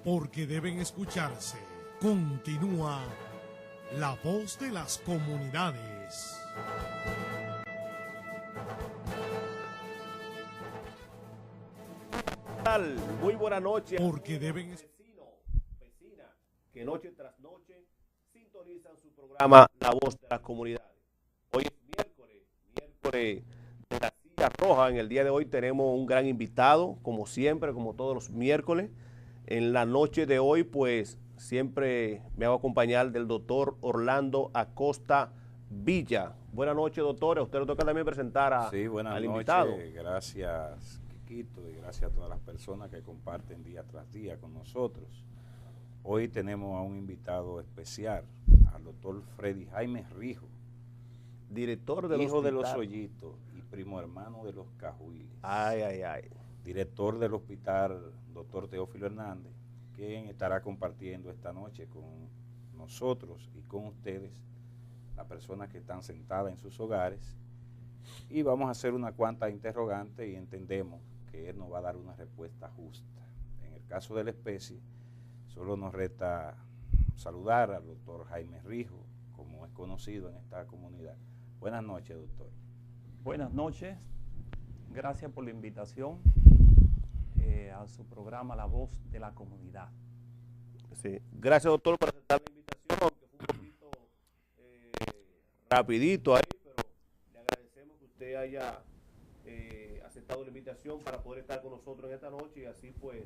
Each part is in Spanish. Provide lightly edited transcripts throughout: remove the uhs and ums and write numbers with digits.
porque deben escucharse. Continúa La Voz de las Comunidades. Muy buena noche. Porque deben vecina, que noche tras noche sintonizan su programa La Voz de las Comunidades. Hoy es miércoles de la silla roja. En el día de hoy tenemos un gran invitado, como siempre, como todos los miércoles. En la noche de hoy, pues, siempre me hago acompañar del doctor Orlando Acosta Villa. Buenas noches, doctor. A usted le toca también presentar al invitado. Gracias, Quiquito, y gracias a todas las personas que comparten día tras día con nosotros. Hoy tenemos a un invitado especial, al doctor Freddy Jaime Rijo, director del hijo hospital de los Hoyitos y primo hermano de los Cajuiles. Ay. Director del hospital, doctor Teófilo Hernández, quien estará compartiendo esta noche con nosotros y con ustedes, las personas que están sentadas en sus hogares, y vamos a hacer una cuanta interrogante y entendemos que él nos va a dar una respuesta justa. En el caso de la especie, solo nos resta saludar al doctor Jaime Rijo, como es conocido en esta comunidad. Buenas noches, doctor. Buenas noches, gracias por la invitación a su programa La Voz de la Comunidad. Sí. Gracias, doctor, por aceptar la invitación, aunque fue un poquito rapidito ahí, pero le agradecemos que usted haya aceptado la invitación para poder estar con nosotros en esta noche y así pues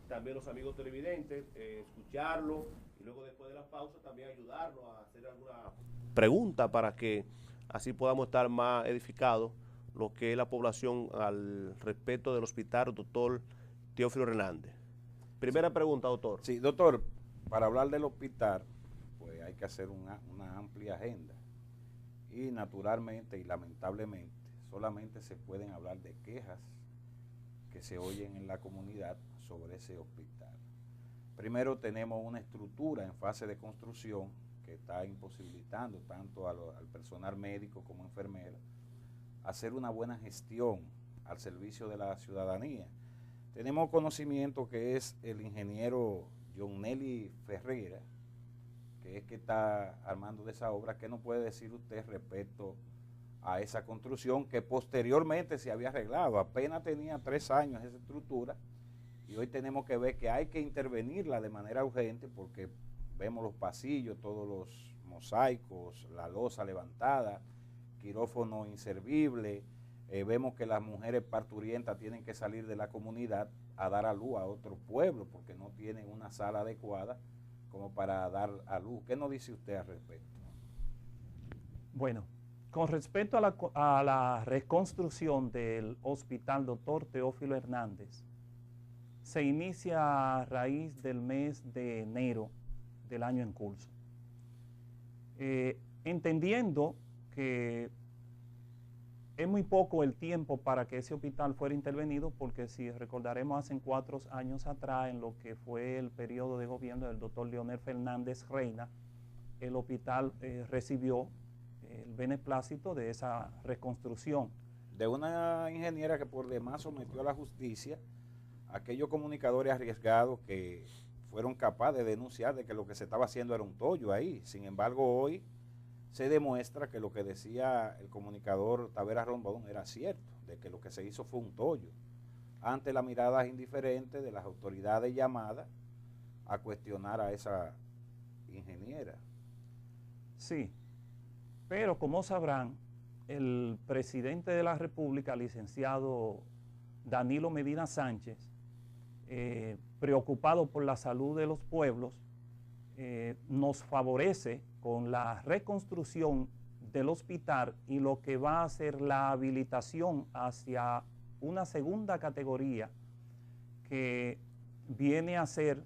también los amigos televidentes escucharlo y luego después de la pausa también ayudarnos a hacer alguna pregunta para que así podamos estar más edificados lo que es la población al respecto del hospital doctor Teófilo Hernández. Primera pregunta, doctor. Sí, doctor, para hablar del hospital, pues hay que hacer una amplia agenda. Y naturalmente y lamentablemente, solamente se pueden hablar de quejas que se oyen en la comunidad sobre ese hospital. Primero tenemos una estructura en fase de construcción que está imposibilitando tanto al personal médico como enfermero hacer una buena gestión al servicio de la ciudadanía. Tenemos conocimiento que es el ingeniero John Nelly Ferreira, que es que está armando de esa obra. ¿Qué nos puede decir usted respecto a esa construcción que posteriormente se había arreglado? Apenas tenía 3 años esa estructura y hoy tenemos que ver que hay que intervenirla de manera urgente porque vemos los pasillos, todos los mosaicos, la losa levantada, quirófano inservible. Vemos que las mujeres parturientas tienen que salir de la comunidad a dar a luz a otro pueblo porque no tienen una sala adecuada como para dar a luz. ¿Qué nos dice usted al respecto? Bueno, con respecto a la reconstrucción del hospital doctor Teófilo Hernández, se inicia a raíz del mes de enero del año en curso. Entendiendo que es muy poco el tiempo para que ese hospital fuera intervenido, porque si recordaremos hace 4 años atrás, en lo que fue el periodo de gobierno del doctor Leonel Fernández Reina, el hospital recibió el beneplácito de esa reconstrucción. De una ingeniera que por demás sometió a la justicia a aquellos comunicadores arriesgados que fueron capaces de denunciar de que lo que se estaba haciendo era un tollo ahí. Sin embargo, hoy se demuestra que lo que decía el comunicador Tavera Rondón era cierto, de que lo que se hizo fue un tollo, ante la mirada indiferente de las autoridades llamadas a cuestionar a esa ingeniera. Sí, pero como sabrán, el presidente de la República, licenciado Danilo Medina Sánchez, preocupado por la salud de los pueblos, nos favorece con la reconstrucción del hospital y lo que va a ser la habilitación hacia una segunda categoría que viene a ser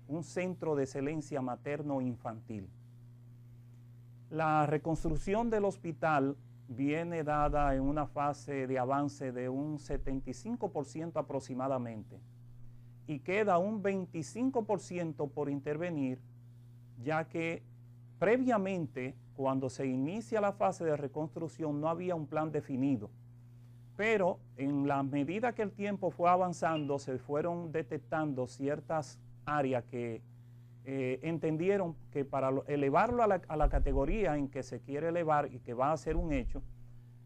un centro de excelencia materno-infantil. La reconstrucción del hospital viene dada en una fase de avance de un 75% aproximadamente y queda un 25% por intervenir, ya que previamente, cuando se inicia la fase de reconstrucción, no había un plan definido. Pero en la medida que el tiempo fue avanzando, se fueron detectando ciertas áreas que entendieron que para elevarlo a la categoría en que se quiere elevar y que va a ser un hecho,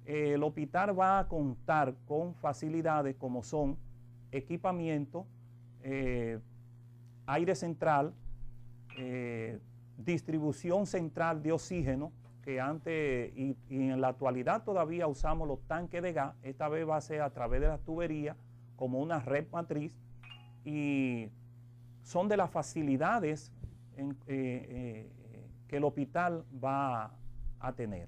el hospital va a contar con facilidades como son equipamiento, aire central, distribución central de oxígeno, que antes y en la actualidad todavía usamos los tanques de gas. Esta vez va a ser a través de las tuberías como una red matriz, y son de las facilidades que el hospital va a tener.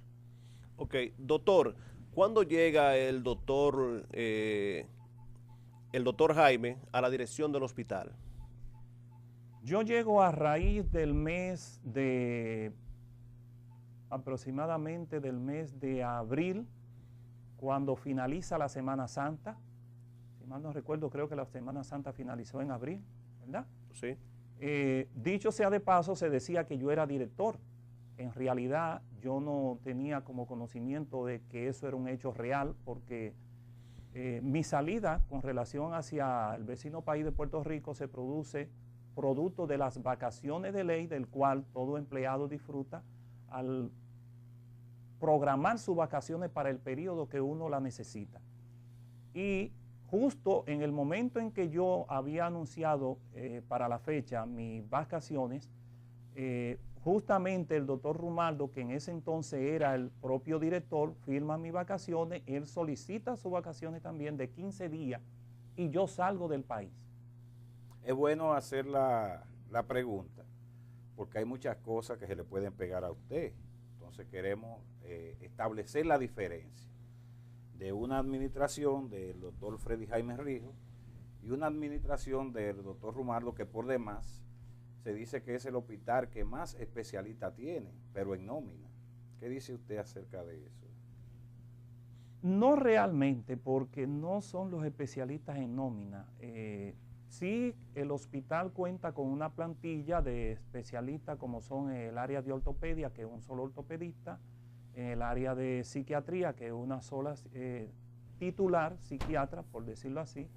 Ok, doctor, ¿cuándo llega el doctor Jaime a la dirección del hospital? Yo llego a raíz del mes de, aproximadamente del mes de abril, cuando finaliza la Semana Santa. Si mal no recuerdo, creo que la Semana Santa finalizó en abril, ¿verdad? Sí. Dicho sea de paso, se decía que yo era director. En realidad, yo no tenía como conocimiento de que eso era un hecho real, porque mi salida con relación hacia el vecino país de Puerto Rico se produce producto de las vacaciones de ley, del cual todo empleado disfruta al programar sus vacaciones para el periodo que uno la necesita. Y justo en el momento en que yo había anunciado para la fecha mis vacaciones, justamente el doctor Rumaldo, que en ese entonces era el propio director, firma mis vacaciones, él solicita sus vacaciones también de 15 días y yo salgo del país. Es bueno hacer la pregunta, porque hay muchas cosas que se le pueden pegar a usted. Entonces queremos establecer la diferencia de una administración del doctor Freddy Jaime Rijo y una administración del doctor Rumaldo, que por demás se dice que es el hospital que más especialistas tiene, pero en nómina. ¿Qué dice usted acerca de eso? No realmente, porque no son los especialistas en nómina. Sí, el hospital cuenta con una plantilla de especialistas como son el área de ortopedia, que es un solo ortopedista, el área de psiquiatría, que es una sola titular psiquiatra, por decirlo así.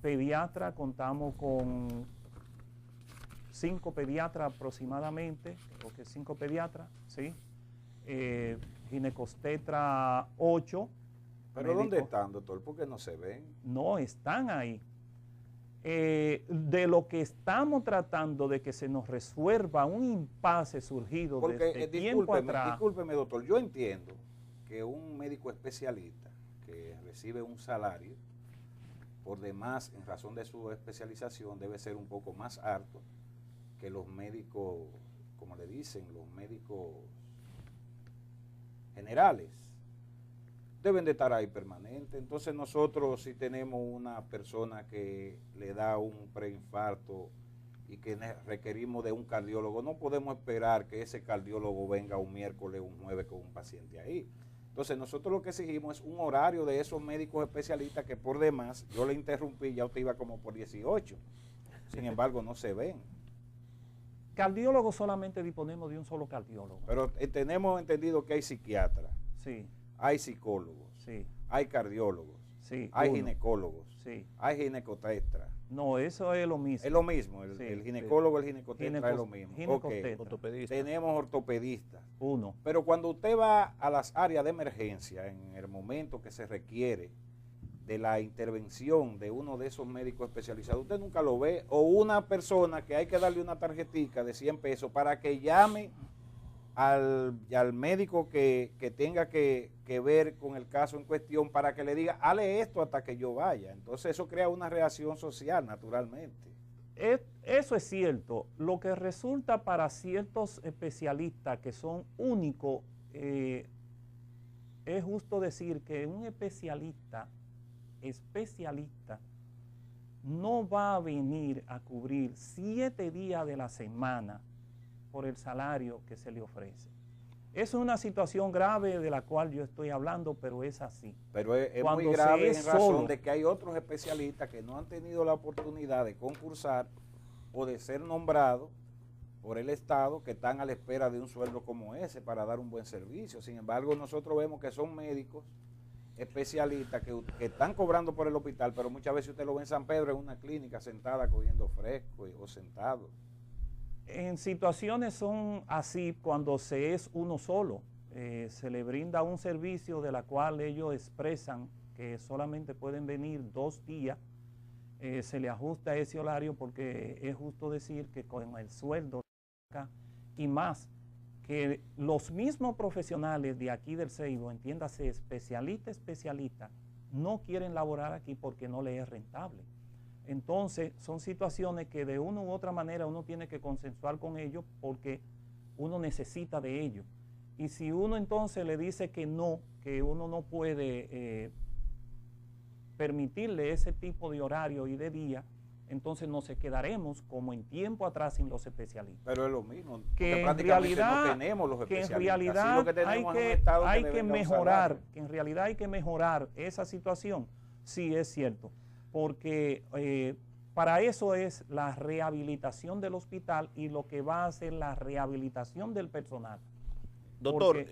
Pediatra, contamos con 5 pediatras aproximadamente, creo que 5 pediatras, ¿sí? Ginecostetra 8. ¿Pero médico. dónde están, doctor? ¿Por qué no se ven? No, están ahí. De lo que estamos tratando de que se nos resuelva un impasse surgido desde tiempo atrás. Discúlpeme, doctor, yo entiendo que un médico especialista que recibe un salario por demás en razón de su especialización debe ser un poco más alto que los médicos, como le dicen, los médicos generales. Deben de estar ahí permanente. Entonces nosotros, si tenemos una persona que le da un preinfarto y que requerimos de un cardiólogo, no podemos esperar que ese cardiólogo venga un miércoles, un jueves con un paciente ahí. Entonces nosotros lo que exigimos es un horario de esos médicos especialistas que por demás, yo le interrumpí, ya usted iba como por 18. Sin embargo, no se ven. Cardiólogos solamente disponemos de un solo cardiólogo. Pero tenemos entendido que hay psiquiatras. Sí. Hay psicólogos, sí. Hay cardiólogos, sí, hay ginecólogos, sí. hay ginecotetra. No, eso es lo mismo. Es lo mismo, el ginecólogo, el ginecotetra es lo mismo. Okay. Tenemos ortopedistas. Uno. Pero cuando usted va a las áreas de emergencia, en el momento que se requiere de la intervención de uno de esos médicos especializados, usted nunca lo ve, o una persona que hay que darle una tarjetica de 100 pesos para que llame al médico que tenga que ver con el caso en cuestión, para que le diga, hale esto hasta que yo vaya. Entonces eso crea una reacción social, naturalmente. Eso es cierto. Lo que resulta para ciertos especialistas que son únicos, es justo decir que un especialista no va a venir a cubrir 7 días de la semana por el salario que se le ofrece. Es una situación grave de la cual yo estoy hablando, pero es así. Pero es muy grave en razón de que hay otros especialistas que no han tenido la oportunidad de concursar o de ser nombrados por el Estado, que están a la espera de un sueldo como ese para dar un buen servicio. Sin embargo, nosotros vemos que son médicos especialistas que están cobrando por el hospital, pero muchas veces usted lo ve en San Pedro en una clínica sentada cogiendo fresco o sentado. En situaciones son así cuando se es uno solo. Se le brinda un servicio de la cual ellos expresan que solamente pueden venir 2 días. Se le ajusta ese horario porque es justo decir que con el sueldo y más que los mismos profesionales de aquí del Ceibo, entiéndase especialista, no quieren laborar aquí porque no les es rentable. Entonces son situaciones que de una u otra manera uno tiene que consensuar con ellos porque uno necesita de ellos. Y si uno entonces le dice que uno no puede permitirle ese tipo de horario y de día, entonces nos quedaremos como en tiempo atrás sin los especialistas. Pero es lo mismo, que en realidad no tenemos los especialistas. Que en realidad hay que mejorar esa situación, sí es cierto, porque para eso es la rehabilitación del hospital y lo que va a ser la rehabilitación del personal. Doctor,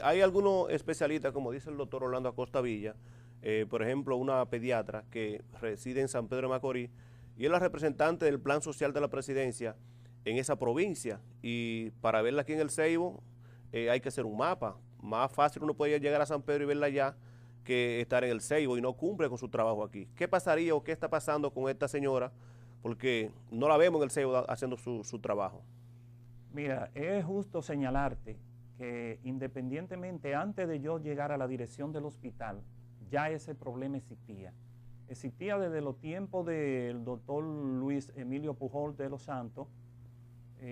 hay algunos especialistas, como dice el doctor Orlando Acosta Villa, por ejemplo, una pediatra que reside en San Pedro de Macorís, y es la representante del Plan Social de la Presidencia en esa provincia. Y para verla aquí en el Ceibo hay que hacer un mapa. Más fácil uno puede llegar a San Pedro y verla allá que estar en el Ceibo y no cumple con su trabajo aquí. ¿Qué pasaría o qué está pasando con esta señora? Porque no la vemos en el Ceibo haciendo su trabajo. Mira, es justo señalarte que independientemente antes de yo llegar a la dirección del hospital, ya ese problema existía. Existía desde los tiempos del doctor Luis Emilio Pujol de los Santos,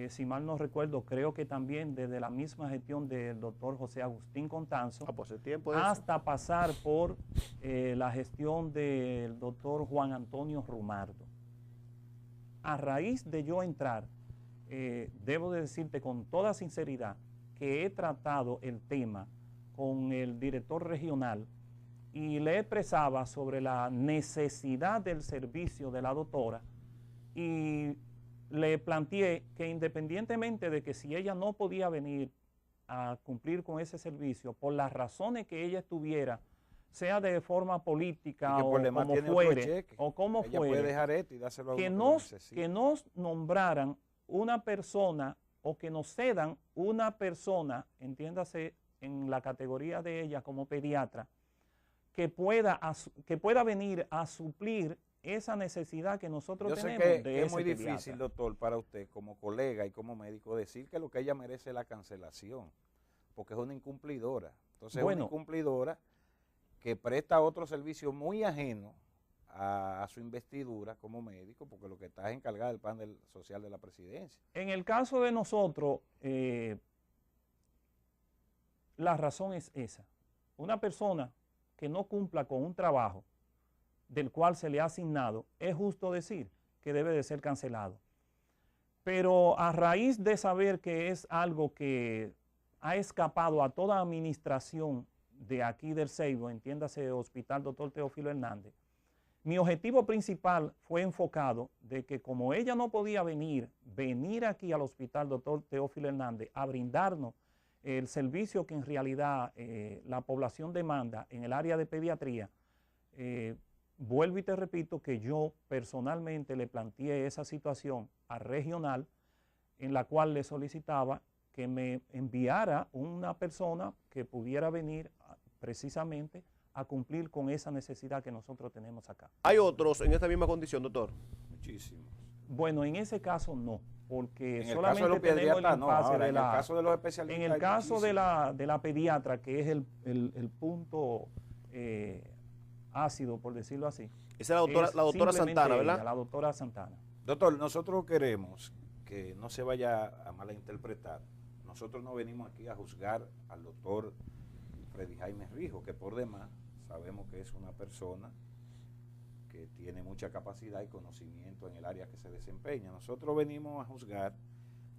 si mal no recuerdo, creo que también desde la misma gestión del doctor José Agustín Contanzo, Pues el tiempo de hasta pasar por la gestión del doctor Juan Antonio Rumardo. A raíz de yo entrar, debo de decirte con toda sinceridad que he tratado el tema con el director regional y le expresaba sobre la necesidad del servicio de la doctora y le planteé que independientemente de que si ella no podía venir a cumplir con ese servicio por las razones que ella estuviera, sea de forma política o como fuere, que nos nombraran una persona o que nos cedan una persona, entiéndase en la categoría de ella como pediatra, que pueda venir a suplir esa necesidad que nosotros tenemos de ese pediatra. Es muy difícil, doctor, para usted como colega y como médico decir que lo que ella merece es la cancelación, porque es una incumplidora. Entonces es una incumplidora que presta otro servicio muy ajeno a su investidura como médico, porque lo que está es encargada del plan social de la presidencia. En el caso de nosotros, la razón es esa. Una persona que no cumpla con un trabajo del cual se le ha asignado, es justo decir que debe de ser cancelado. Pero a raíz de saber que es algo que ha escapado a toda administración de aquí del Ceibo, entiéndase Hospital Dr. Teófilo Hernández, mi objetivo principal fue enfocado de que como ella no podía venir aquí al Hospital Dr. Teófilo Hernández a brindarnos el servicio que en realidad la población demanda en el área de pediatría, vuelvo y te repito que yo personalmente le planteé esa situación a regional en la cual le solicitaba que me enviara una persona que pudiera venir precisamente a cumplir con esa necesidad que nosotros tenemos acá. ¿Hay otros en esta misma condición, doctor? Muchísimos. Bueno, en ese caso no, porque en solamente tenemos el impasse en el caso de los especialistas. En el caso de la pediatra, que es el punto ácido, por decirlo así. Esa es la doctora Santana, ¿verdad? La doctora Santana. Doctor, nosotros queremos que no se vaya a malinterpretar. Nosotros no venimos aquí a juzgar al doctor Freddy Jaime Rijo, que por demás sabemos que es una persona que tiene mucha capacidad y conocimiento en el área que se desempeña. Nosotros venimos a juzgar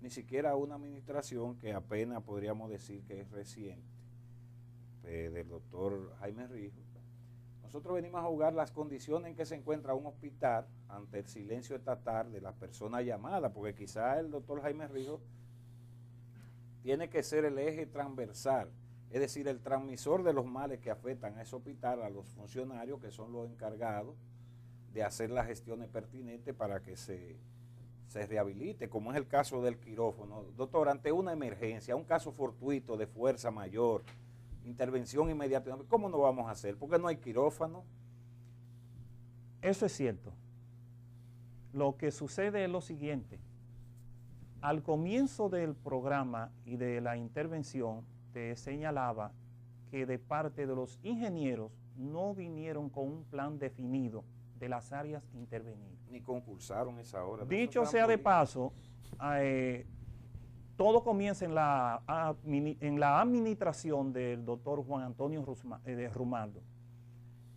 ni siquiera a una administración que apenas podríamos decir que es reciente, del doctor Jaime Rijo. Nosotros venimos a juzgar las condiciones en que se encuentra un hospital ante el silencio estatal de las personas llamadas, porque quizá el doctor Jaime Rijo tiene que ser el eje transversal Es decir, el transmisor de los males que afectan a ese hospital, a los funcionarios que son los encargados de hacer las gestiones pertinentes para que se rehabilite, como es el caso del quirófano. Doctor, ante una emergencia, un caso fortuito de fuerza mayor, intervención inmediata, ¿cómo no vamos a hacer? Porque no hay quirófano. Eso es cierto. Lo que sucede es lo siguiente. Al comienzo del programa y de la intervención, te señalaba que de parte de los ingenieros no vinieron con un plan definido de las áreas intervenidas. Ni concursaron esa hora. Dicho sea de paso, todo comienza en la administración del doctor Juan Antonio Rumaldo.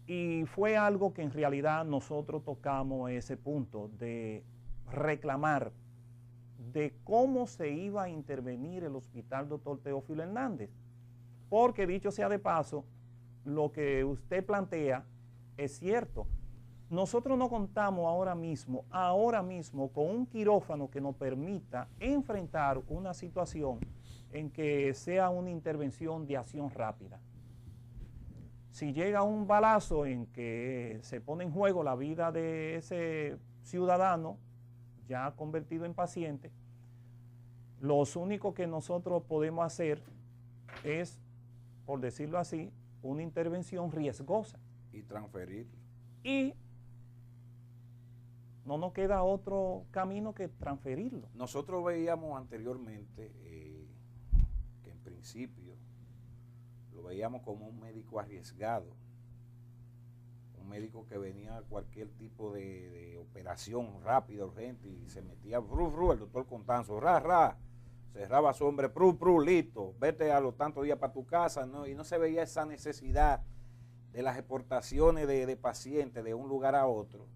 Y fue algo que en realidad nosotros tocamos ese punto de reclamar de cómo se iba a intervenir el hospital doctor Teófilo Hernández. Porque dicho sea de paso, lo que usted plantea es cierto. Nosotros no contamos ahora mismo con un quirófano que nos permita enfrentar una situación en que sea una intervención de acción rápida. Si llega un balazo en que se pone en juego la vida de ese ciudadano ya convertido en paciente, lo único que nosotros podemos hacer es, por decirlo así, una intervención riesgosa. Y transferirlo. Y no nos queda otro camino que transferirlo. Nosotros veíamos anteriormente que en principio lo veíamos como un médico arriesgado, un médico que venía a cualquier tipo de operación rápida, urgente, y se metía, el doctor Constanzo, cerraba su hombre, listo, vete a los tantos días para tu casa, ¿no? Y no se veía esa necesidad de las exportaciones de pacientes de un lugar a otro,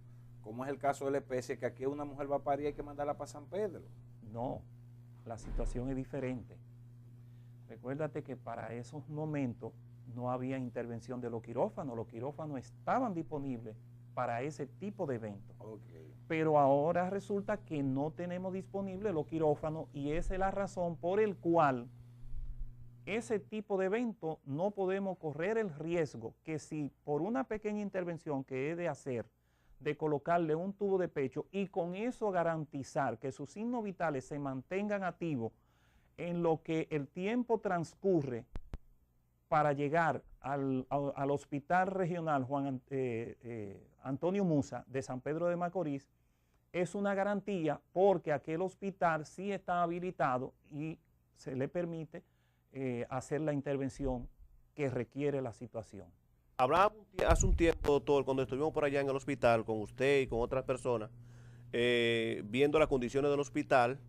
como es el caso de la especie, que aquí una mujer va a parir y hay que mandarla para San Pedro. No, la situación es diferente. Recuérdate que para esos momentos no había intervención de los quirófanos estaban disponibles para ese tipo de eventos. Okay. Pero ahora resulta que no tenemos disponibles los quirófanos y esa es la razón por el cual ese tipo de evento no podemos correr el riesgo que si por una pequeña intervención que he de hacer, de colocarle un tubo de pecho y con eso garantizar que sus signos vitales se mantengan activos en lo que el tiempo transcurre para llegar al Hospital Regional Juan Antonio Musa de San Pedro de Macorís, es una garantía porque aquel hospital sí está habilitado y se le permite hacer la intervención que requiere la situación. Hablábamos hace un tiempo, doctor, cuando estuvimos por allá en el hospital con usted y con otras personas, viendo las condiciones del hospital,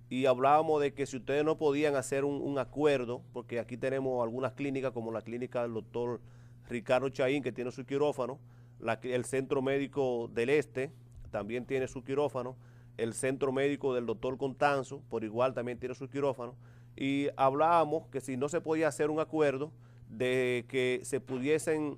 y hablábamos de que si ustedes no podían hacer un acuerdo, porque aquí tenemos algunas clínicas, como la clínica del doctor Ricardo Chaín, que tiene su quirófano, el Centro Médico del Este también tiene su quirófano, el Centro Médico del doctor Constanzo, por igual también tiene su quirófano, y hablábamos que si no se podía hacer un acuerdo, de que se pudiesen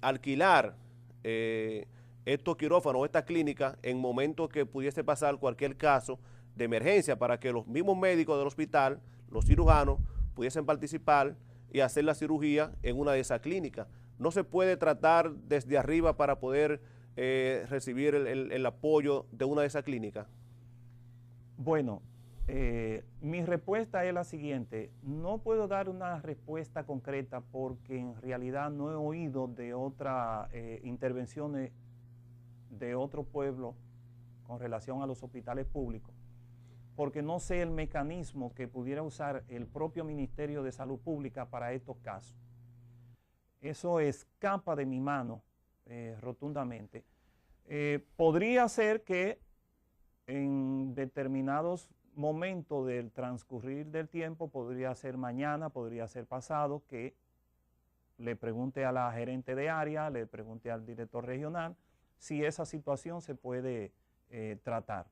alquilar estos quirófanos, esta clínica, en momentos que pudiese pasar cualquier caso de emergencia, para que los mismos médicos del hospital, los cirujanos, pudiesen participar y hacer la cirugía en una de esas clínicas. No se puede tratar desde arriba para poder recibir el apoyo de una de esas clínicas. Bueno, mi respuesta es la siguiente. No puedo dar una respuesta concreta porque en realidad no he oído de otras intervenciones de otro pueblo con relación a los hospitales públicos, porque no sé el mecanismo que pudiera usar el propio Ministerio de Salud Pública para estos casos. Eso escapa de mi mano rotundamente. Podría ser que en determinados momento del transcurrir del tiempo, podría ser mañana, podría ser pasado, que le pregunte a la gerente de área, le pregunte al director regional si esa situación se puede tratar.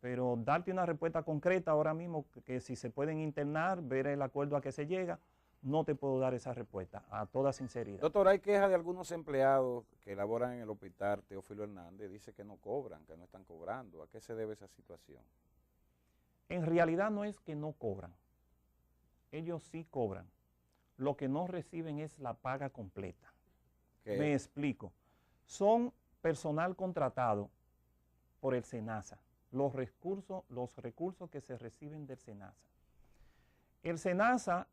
Pero darte una respuesta concreta ahora mismo, que si se pueden internar, ver el acuerdo a que se llega, no te puedo dar esa respuesta, a toda sinceridad. Doctor, hay quejas de algunos empleados que laboran en el hospital Teófilo Hernández, dice que no cobran, que no están cobrando. ¿A qué se debe esa situación? En realidad no es que no cobran, ellos sí cobran. lo que no reciben es la paga completa. ¿Qué? Me explico. Son personal contratado por el SENASA, los recursos que se reciben del SENASA. El SENASA,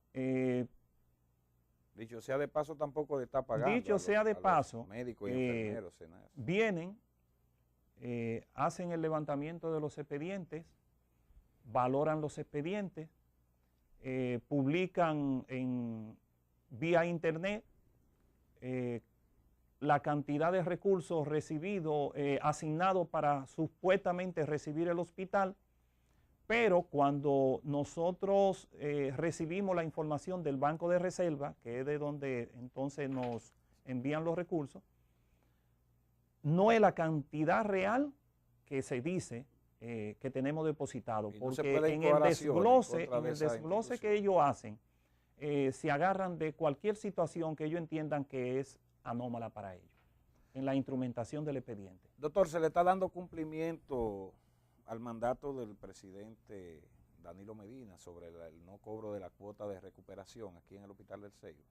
Dicho sea de paso, tampoco le está pagando dicho sea de paso, médicos y enfermeros. SENASA. vienen, hacen el levantamiento de los expedientes, valoran los expedientes, publican vía internet la cantidad de recursos recibidos, asignados para supuestamente recibir el hospital, pero cuando nosotros recibimos la información del Banco de Reserva, que es de donde entonces nos envían los recursos, no es la cantidad real que se dice que tenemos depositado, porque en el desglose que ellos hacen, se agarran de cualquier situación que ellos entiendan que es anómala para ellos, en la instrumentación del expediente. Doctor, ¿se le está dando cumplimiento al mandato del presidente Danilo Medina sobre el no cobro de la cuota de recuperación aquí en el Hospital del Ceibo?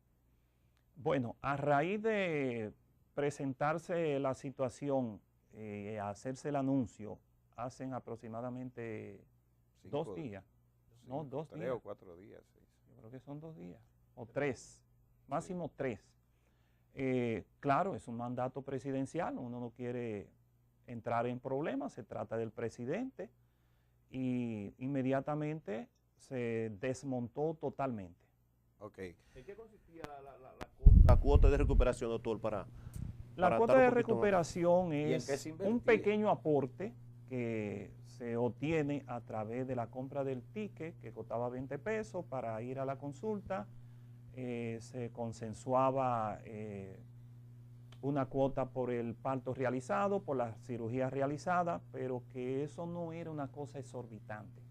Bueno, a raíz de presentarse la situación, hacerse el anuncio, hacen aproximadamente 2 días. No, 2 días. 3 o 4 días. Sí. Yo creo que son 2 días, o 3, máximo 3. Claro, es un mandato presidencial, uno no quiere entrar en problemas, se trata del presidente, y inmediatamente se desmontó totalmente. Okay. ¿En qué consistía la cuota de recuperación, doctor? La cuota de recuperación ¿Y en qué se es invertía? un pequeño aporte que se obtiene a través de la compra del ticket, que costaba 20 pesos para ir a la consulta. Se consensuaba una cuota por el parto realizado, por la cirugía realizada, pero que eso no era una cosa exorbitante.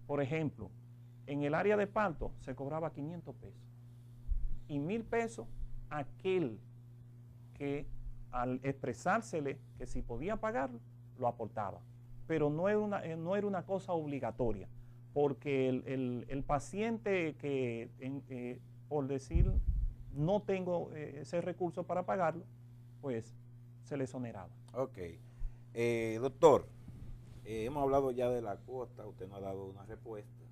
Por ejemplo, en el área de parto se cobraba 500 pesos y 1,000 pesos aquel que al expresársele que si podía pagarlo, lo aportaba. Pero no era una cosa obligatoria, porque el paciente que, por decir, no tengo ese recurso para pagarlo, pues se le exoneraba. Ok. Doctor, hemos hablado ya de la cuota, usted nos ha dado una respuesta.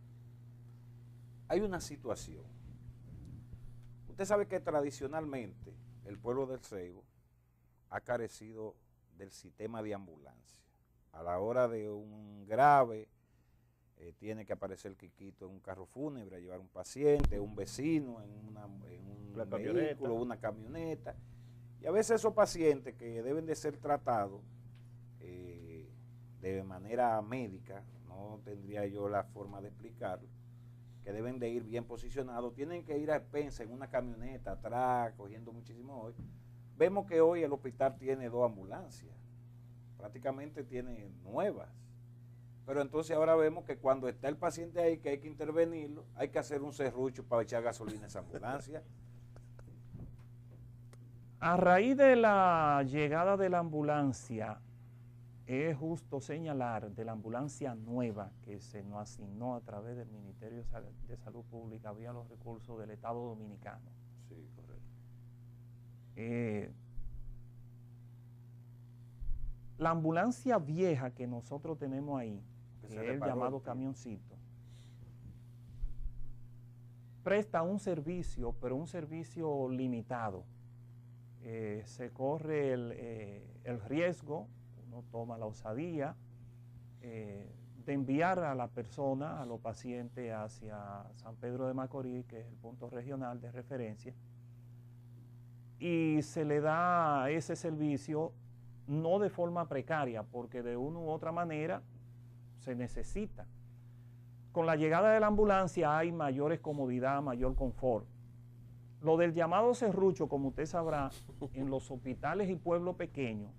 Hay una situación. Usted sabe que tradicionalmente el pueblo del Ceibo ha carecido del sistema de ambulancia. A la hora de un grave, tiene que aparecer Quiquito en un carro fúnebre a llevar un paciente, un vecino en un vehículo, una camioneta. Y a veces esos pacientes que deben de ser tratados de manera médica, no tendría yo la forma de explicarlo, que deben de ir bien posicionados, tienen que ir a expensas en una camioneta atrás, cogiendo muchísimo hoy. Vemos que hoy el hospital tiene 2 ambulancias, prácticamente tiene nuevas. Pero entonces ahora vemos que cuando está el paciente ahí, que hay que intervenirlo, hay que hacer un serrucho para echar gasolina a esa ambulancia. A raíz de la llegada de la ambulancia, es justo señalar de la ambulancia nueva que se nos asignó a través del Ministerio de Salud Pública vía los recursos del Estado Dominicano. Sí, correcto. La ambulancia vieja que nosotros tenemos ahí, que es el llamado camioncito, presta un servicio, pero un servicio limitado. Se corre el riesgo, uno toma la osadía de enviar a la persona, a los pacientes hacia San Pedro de Macorís, que es el punto regional de referencia, y se le da ese servicio no de forma precaria, porque de una u otra manera se necesita. Con la llegada de la ambulancia hay mayores comodidad, mayor confort. Lo del llamado serrucho, como usted sabrá, en los hospitales y pueblos pequeños,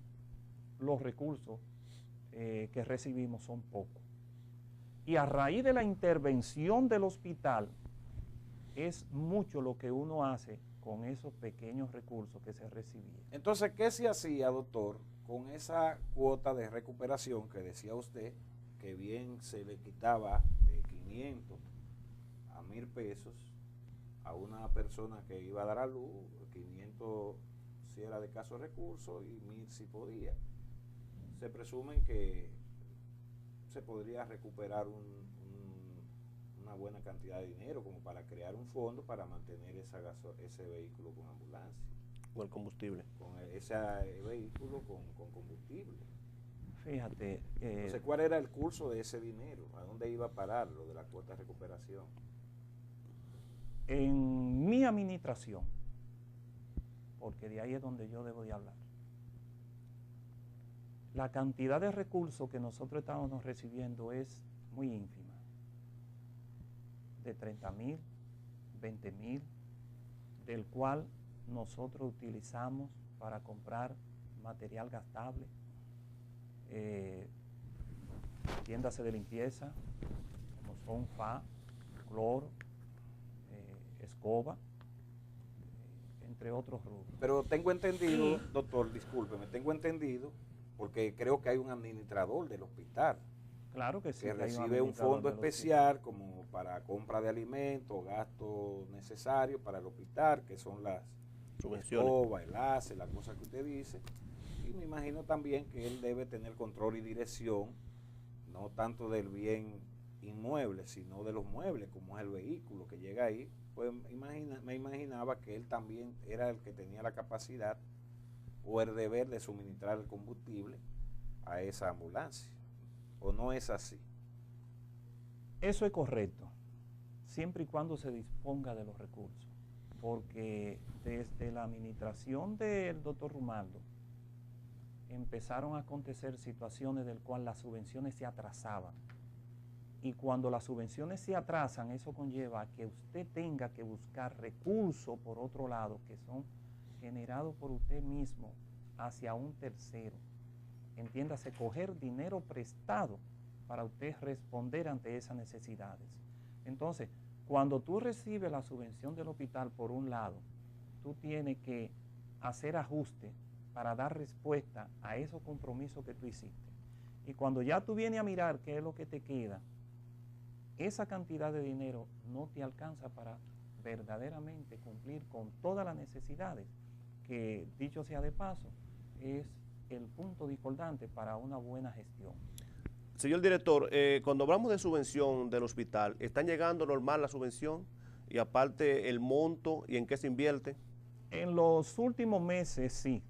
los recursos que recibimos son pocos. Y a raíz de la intervención del hospital, es mucho lo que uno hace con esos pequeños recursos que se recibían. Entonces, ¿qué se hacía, doctor, con esa cuota de recuperación que decía usted, que bien se le quitaba de 500 a 1,000 pesos a una persona que iba a dar a luz, 500 si era de escasos recursos y 1000 si podía. Se presumen que se podría recuperar una buena cantidad de dinero como para crear un fondo para mantener ese vehículo con ambulancia. Con el combustible. Con ese vehículo con combustible. Fíjate. Entonces, ¿cuál era el curso de ese dinero? ¿A dónde iba a parar lo de la cuota de recuperación? En mi administración, porque de ahí es donde yo debo de hablar, la cantidad de recursos que nosotros estábamos recibiendo es muy ínfima, de 30,000, 20,000, del cual nosotros utilizamos para comprar material gastable, tiendas de limpieza, como son FA, cloro, escoba, entre otros rubros. Pero tengo entendido, doctor, discúlpeme, tengo entendido, porque creo que hay un administrador del hospital. Claro que sí. Que recibe un fondo especial como para compra de alimentos, gastos necesarios para el hospital, que son las escobas, el ACE, las cosas que usted dice. Y me imagino también que él debe tener control y dirección, no tanto del bien inmueble, sino de los muebles, como es el vehículo que llega ahí. Pues me imaginaba que él también era el que tenía la capacidad o el deber de suministrar el combustible a esa ambulancia. ¿O no es así? Eso es correcto, siempre y cuando se disponga de los recursos, porque desde la administración del doctor Rumaldo empezaron a acontecer situaciones del cual las subvenciones se atrasaban. Y cuando las subvenciones se atrasan, eso conlleva a que usted tenga que buscar recursos por otro lado, que son generados por usted mismo hacia un tercero. Entiéndase, coger dinero prestado para usted responder ante esas necesidades. Entonces, cuando tú recibes la subvención del hospital por un lado, tú tienes que hacer ajustes para dar respuesta a esos compromisos que tú hiciste. Y cuando ya tú vienes a mirar qué es lo que te queda, esa cantidad de dinero no te alcanza para verdaderamente cumplir con todas las necesidades, que dicho sea de paso, es el punto discordante para una buena gestión. Señor director, cuando hablamos de subvención del hospital, ¿están llegando normal la subvención? Y aparte el monto y en qué se invierte. En los últimos meses sí.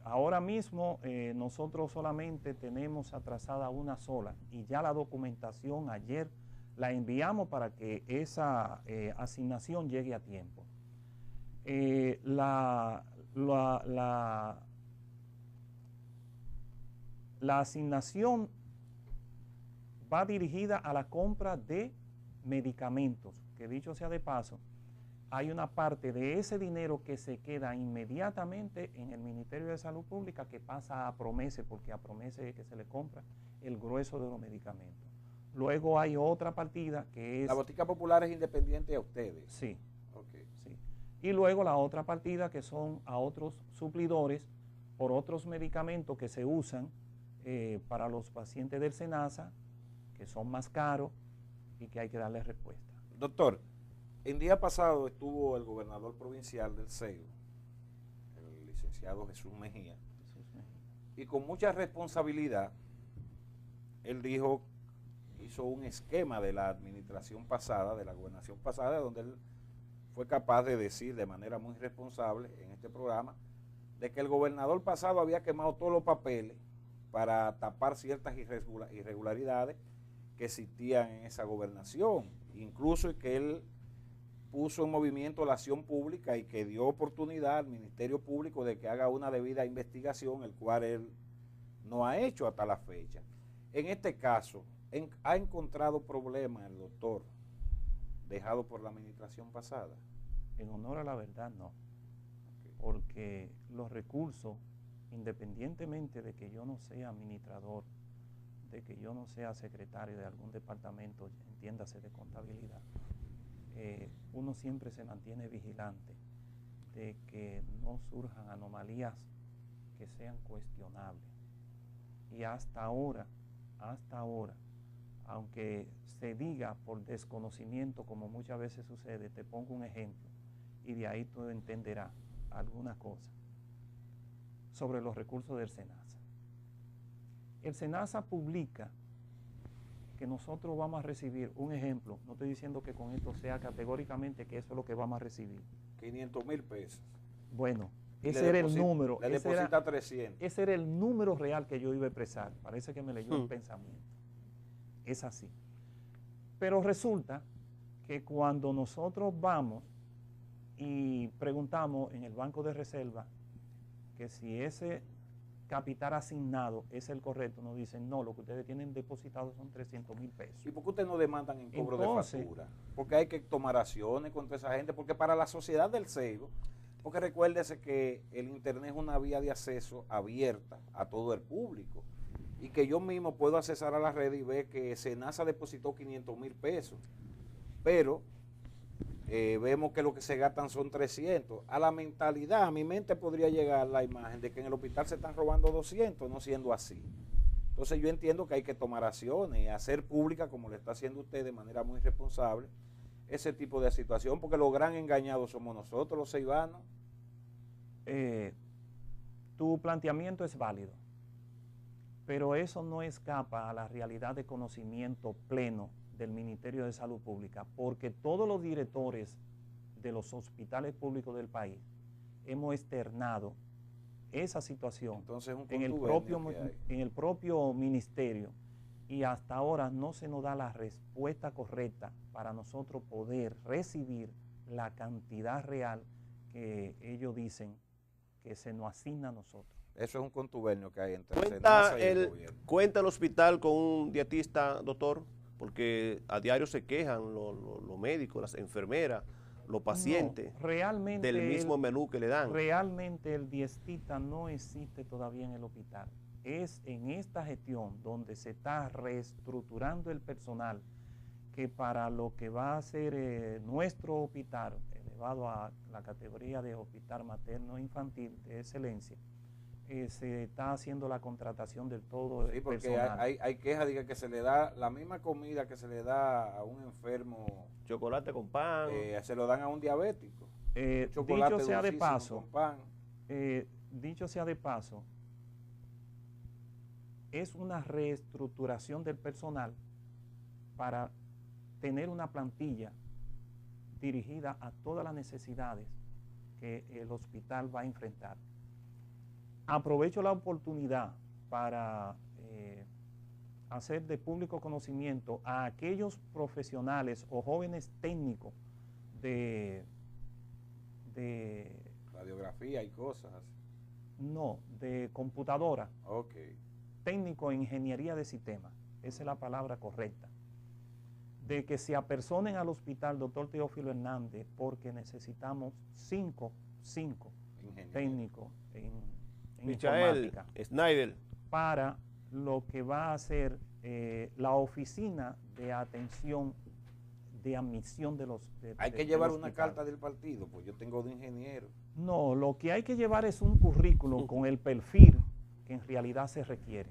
Ahora mismo nosotros solamente tenemos atrasada una sola y ya la documentación ayer la enviamos para que esa asignación llegue a tiempo. La asignación va dirigida a la compra de medicamentos, que dicho sea de paso, hay una parte de ese dinero que se queda inmediatamente en el Ministerio de Salud Pública que pasa a Promese, porque a Promese es que se le compra el grueso de los medicamentos. Luego hay otra partida que es... ¿La botica popular es independiente a ustedes? Sí. Okay. Sí. Y luego la otra partida que son a otros suplidores por otros medicamentos que se usan para los pacientes del SENASA, que son más caros y que hay que darle respuesta. Doctor, el día pasado estuvo el gobernador provincial del CEU, el licenciado Jesús Mejía, y con mucha responsabilidad, él dijo, hizo un esquema de la administración pasada, de la gobernación pasada, donde él fue capaz de decir de manera muy responsable en este programa, de que el gobernador pasado había quemado todos los papeles para tapar ciertas irregularidades que existían en esa gobernación, incluso que él puso en movimiento la acción pública y que dio oportunidad al Ministerio Público de que haga una debida investigación, el cual él no ha hecho hasta la fecha. En este caso, ¿ha encontrado problemas el doctor dejado por la administración pasada? En honor a la verdad, no. Porque los recursos, independientemente de que yo no sea administrador, de que yo no sea secretario de algún departamento, entiéndase de contabilidad, uno siempre se mantiene vigilante de que no surjan anomalías que sean cuestionables. Y hasta ahora, aunque se diga por desconocimiento, como muchas veces sucede. Te pongo un ejemplo y de ahí tú entenderás alguna cosa sobre los recursos del SENASA. El SENASA publica que nosotros vamos a recibir un ejemplo. No estoy diciendo que con esto sea categóricamente que eso es lo que vamos a recibir. 500,000 pesos. Bueno, Y ese era el le número. Le deposita 300. Ese era el número real que yo iba a expresar. Parece que me leyó el pensamiento. Es así. Pero resulta que cuando nosotros vamos y preguntamos en el Banco de Reserva que si ese capital asignado es el correcto, nos dicen, no, lo que ustedes tienen depositado son 300,000 pesos. ¿Y por qué ustedes no demandan en cobro Entonces, de factura? Porque hay que tomar acciones contra esa gente, porque para la sociedad del Seibo, porque recuérdese que el Internet es una vía de acceso abierta a todo el público, y que yo mismo puedo accesar a la red y ver que SENASA depositó 500,000 pesos, pero vemos que lo que se gastan son 300. A la mentalidad, a mi mente podría llegar la imagen de que en el hospital se están robando 200, no siendo así. Entonces yo entiendo que hay que tomar acciones y hacer pública, como lo está haciendo usted de manera muy responsable, ese tipo de situación, porque los gran engañados somos nosotros, los seibanos. Tu planteamiento es válido, pero eso no escapa a la realidad de conocimiento pleno del Ministerio de Salud Pública, porque todos los directores de los hospitales públicos del país hemos externado esa situación en el propio ministerio, y hasta ahora no se nos da la respuesta correcta para nosotros poder recibir la cantidad real que ellos dicen que se nos asigna a nosotros. Eso es un contubernio que hay entre SENASA y el gobierno. ¿Cuenta el hospital con un dietista, doctor? Porque a diario se quejan los médicos, las enfermeras, los pacientes, no, realmente del mismo menú que le dan. Realmente el dietista no existe todavía en el hospital. Es en esta gestión donde se está reestructurando el personal, que para lo que va a ser nuestro hospital, elevado a la categoría de hospital materno infantil de excelencia, se está haciendo la contratación del todo sí, porque personal. hay quejas de que se le da la misma comida que se le da a un enfermo. Chocolate con pan. Se lo dan a un diabético. Dicho sea de paso, dicho sea de paso, es una reestructuración del personal para tener una plantilla dirigida a todas las necesidades que el hospital va a enfrentar. Aprovecho la oportunidad para hacer de público conocimiento a aquellos profesionales o jóvenes técnicos de radiografía y cosas así. No, de computadora. Ok. Técnico en ingeniería de sistemas, esa es la palabra correcta. De que se apersonen al hospital doctor Teófilo Hernández, porque necesitamos cinco técnicos en Michael informática, Snyder, para lo que va a ser la oficina de atención de admisión de los hay que llevar una carta del partido, pues yo tengo de ingeniero. No, lo que hay que llevar es un currículum con el perfil que en realidad se requiere.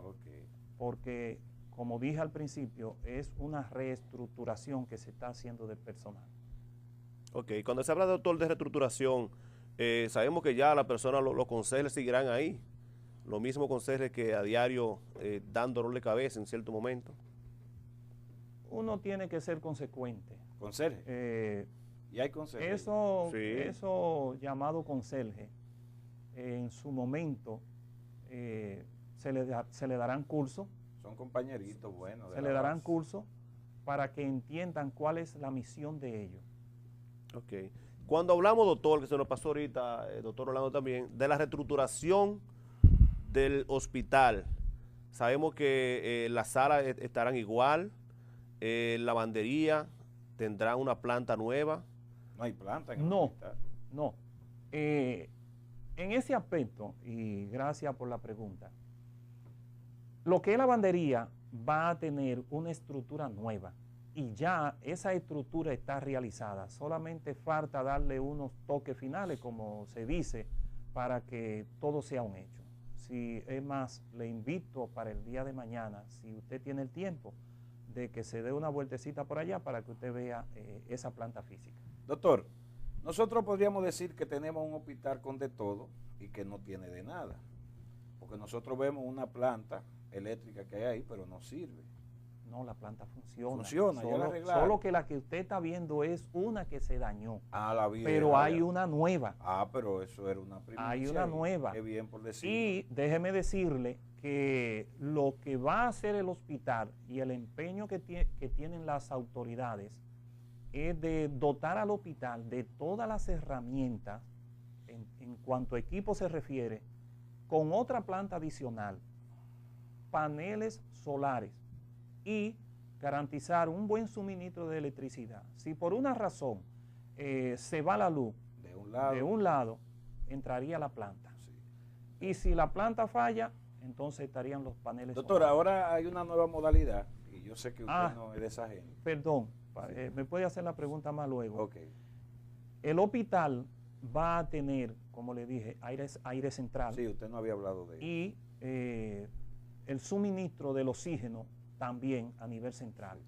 Okay. Porque, como dije al principio, es una reestructuración que se está haciendo del personal. Ok, cuando se habla, doctor, de reestructuración, sabemos que ya las personas, los consejeros seguirán ahí, los mismos consejeros que a diario dan dolor de cabeza en cierto momento. Uno tiene que ser consecuente. ¿Conserje? ¿Y hay conserje? Eso llamado conserje, en su momento se le darán cursos. Son compañeritos buenos. Se le darán cursos para que entiendan cuál es la misión de ellos. Ok. Cuando hablamos, doctor, que se nos pasó ahorita, doctor Orlando también, de la reestructuración del hospital, sabemos que las salas estarán igual, lavandería tendrá una planta nueva. No hay planta en el hospital. No. En ese aspecto, y gracias por la pregunta, lo que es lavandería va a tener una estructura nueva y ya esa estructura está realizada. Solamente falta darle unos toques finales, como se dice, para que todo sea un hecho. Si es más, le invito para el día de mañana, si usted tiene el tiempo, de que se dé una vueltecita por allá para que usted vea esa planta física. Doctor, nosotros podríamos decir que tenemos un hospital con de todo y que no tiene de nada. Porque nosotros vemos una planta eléctrica que hay ahí, pero no sirve. No, la planta funciona. Funciona, ya la arreglaron. Solo que la que usted está viendo es una que se dañó. Ah, la vieja. Pero hay una nueva. Ah, pero eso era una primicia. Hay una nueva. Qué bien por decirlo. Y déjeme decirle que lo que va a hacer el hospital y el empeño que tienen las autoridades es de dotar al hospital de todas las herramientas en cuanto a equipo se refiere, con otra planta adicional, paneles solares, y garantizar un buen suministro de electricidad. Si por una razón se va la luz de un lado, entraría la planta. Sí. Y si la planta falla, entonces estarían los paneles Doctor, solares. ahora hay una nueva modalidad, y yo sé que usted no es de esa gente. Perdón, me puede hacer la pregunta más luego. Okay. El hospital va a tener, como le dije, aire central. Sí, usted no había hablado de eso. Y el suministro del oxígeno también a nivel central.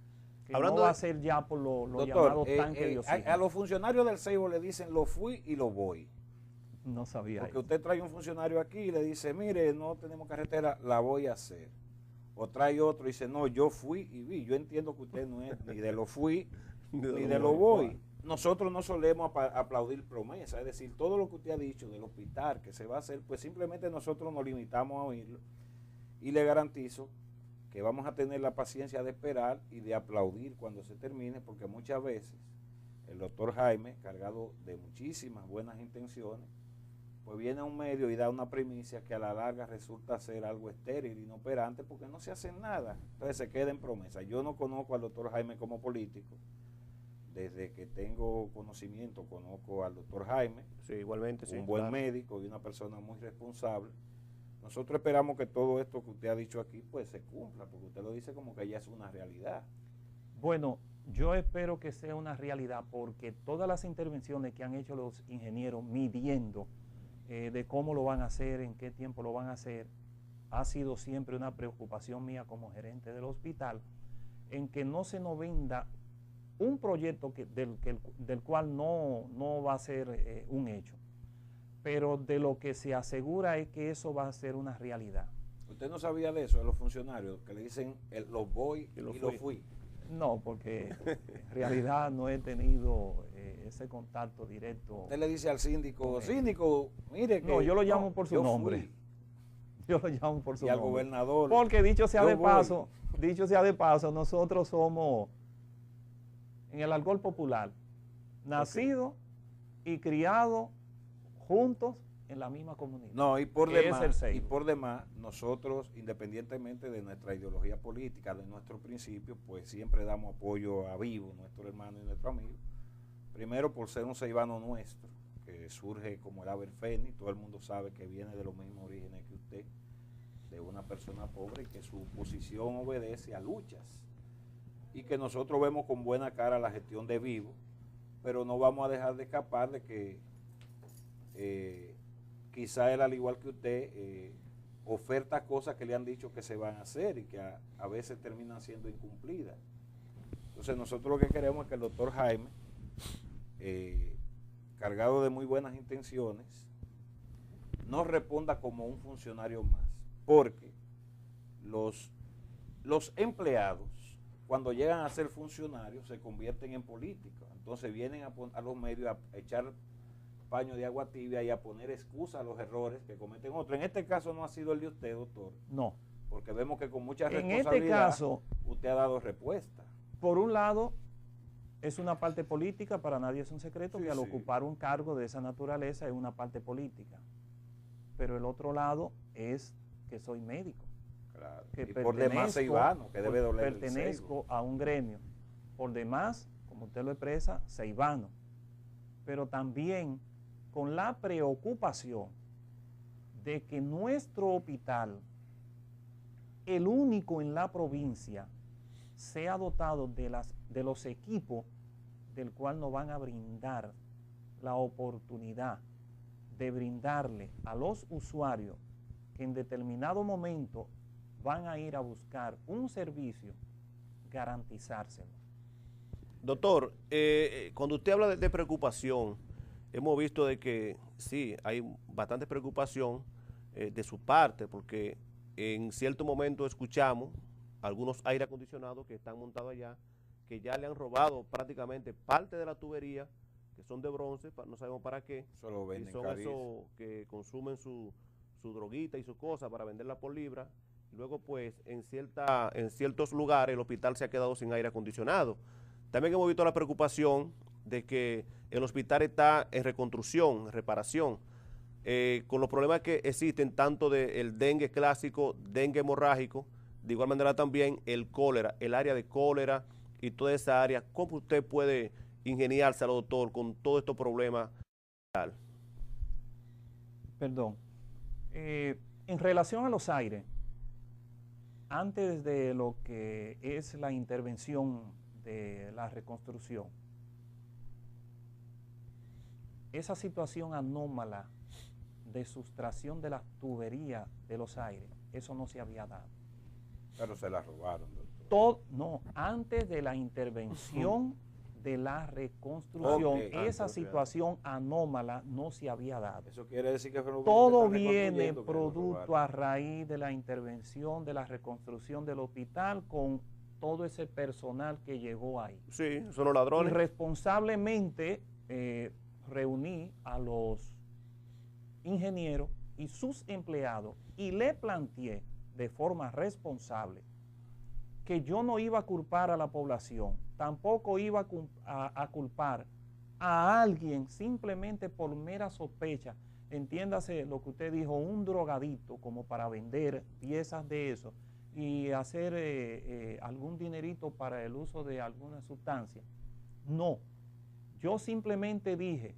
Que Hablando no va de- a ser ya por los Doctor, llamados tanques de oxígeno. a los funcionarios del Seibo le dicen lo fui y lo voy. No sabía Porque eso. usted trae un funcionario aquí y le dice, mire, no tenemos carretera, la voy a hacer. O trae otro y dice, no, yo fui y vi. Yo entiendo que usted no es ni de lo fui ni de lo voy. Nosotros no solemos aplaudir promesas, es decir, todo lo que usted ha dicho del hospital que se va a hacer, pues simplemente nosotros nos limitamos a oírlo y le garantizo que vamos a tener la paciencia de esperar y de aplaudir cuando se termine, porque muchas veces el doctor Jaime, cargado de muchísimas buenas intenciones, pues viene a un medio y da una primicia que a la larga resulta ser algo estéril, inoperante, porque no se hace nada. Entonces se queda en promesa. Yo no conozco al doctor Jaime como político. Desde que tengo conocimiento, conozco al doctor Jaime, Sí, igualmente, sí. un buen claro. médico y una persona muy responsable. Nosotros esperamos que todo esto que usted ha dicho aquí pues se cumpla, porque usted lo dice como que ya es una realidad. Bueno, yo espero que sea una realidad, porque todas las intervenciones que han hecho los ingenieros midiendo de cómo lo van a hacer, en qué tiempo lo van a hacer, ha sido siempre una preocupación mía como gerente del hospital, en que no se nos venda un proyecto del cual no va a ser un hecho, pero de lo que se asegura es que eso va a ser una realidad. ¿Usted no sabía de eso, de los funcionarios, que le dicen lo voy y lo fui? No, porque en realidad no he tenido ese contacto directo. Usted le dice al síndico, síndico, mire que... No, yo lo llamo por su yo nombre. fui. Yo lo llamo por su Y al nombre. gobernador. Porque dicho sea yo de voy. paso, nosotros somos en el argot popular, nacidos y criados juntos en la misma comunidad. No, y por que es el demás, Seibo. y por demás, nosotros, independientemente de nuestra ideología política, de nuestros principios, pues siempre damos apoyo a Vivo, nuestro hermano y nuestro amigo. Primero por ser un ceibano nuestro, que surge como el ave fénix, todo el mundo sabe que viene de los mismos orígenes que usted, de una persona pobre, y que su posición obedece a luchas. Y que nosotros vemos con buena cara la gestión de Vivo, pero no vamos a dejar de escapar de que quizá él, al igual que usted, oferta cosas que le han dicho que se van a hacer y que a veces terminan siendo incumplidas. Entonces nosotros lo que queremos es que el doctor Jaime, cargado de muy buenas intenciones, no responda como un funcionario más, porque los empleados, cuando llegan a ser funcionarios, se convierten en políticos. Entonces vienen a los medios a echar paño de agua tibia y a poner excusa a los errores que cometen otros. En este caso no ha sido el de usted, doctor, No. porque vemos que con mucha En responsabilidad este caso, usted ha dado respuesta. por un lado, es una parte política, para nadie es un secreto Sí, que al sí. ocupar un cargo de esa naturaleza es una parte política. Pero el otro lado es que soy médico. Claro. Que Y por demás ceibano, que debe doler el pertenezco a un gremio. Por demás, como usted lo expresa, ceibano. Pero también con la preocupación de que nuestro hospital, el único en la provincia, sea dotado de los equipos del cual nos van a brindar la oportunidad de brindarle a los usuarios que en determinado momento van a ir a buscar un servicio garantizárselo. Doctor, cuando usted habla de preocupación, hemos visto de que sí, hay bastante preocupación de su parte, porque en cierto momento escuchamos algunos aire acondicionados que están montados allá, que ya le han robado prácticamente parte de la tubería, que son de bronce, no sabemos para qué, Eso lo y venden son carísimo. esos que consumen su droguita y su cosa para venderla por libra. Luego, pues, en ciertos lugares el hospital se ha quedado sin aire acondicionado. También hemos visto la preocupación de que el hospital está en reconstrucción, en reparación, con los problemas que existen tanto del dengue clásico, dengue hemorrágico, de igual manera también el cólera, el área de cólera y toda esa área. ¿Cómo usted puede ingeniarse, doctor, con todos estos problemas? Perdón. En relación a los aires, antes de lo que es la intervención de la reconstrucción, esa situación anómala de sustracción de las tuberías de los aires, eso no se había dado. Pero se la robaron, doctor. No, antes de la intervención de la reconstrucción, esa situación anómala no se había dado. Eso quiere decir que todo viene producto a raíz de la intervención de la reconstrucción del hospital con todo ese personal que llegó ahí. Sí, son los ladrones. Y responsablemente reuní a los ingenieros y sus empleados y le planteé de forma responsable que yo no iba a culpar a la población, tampoco iba a culpar a alguien simplemente por mera sospecha. Entiéndase lo que usted dijo, un drogadito como para vender piezas de eso y hacer algún dinerito para el uso de alguna sustancia. No, yo simplemente dije,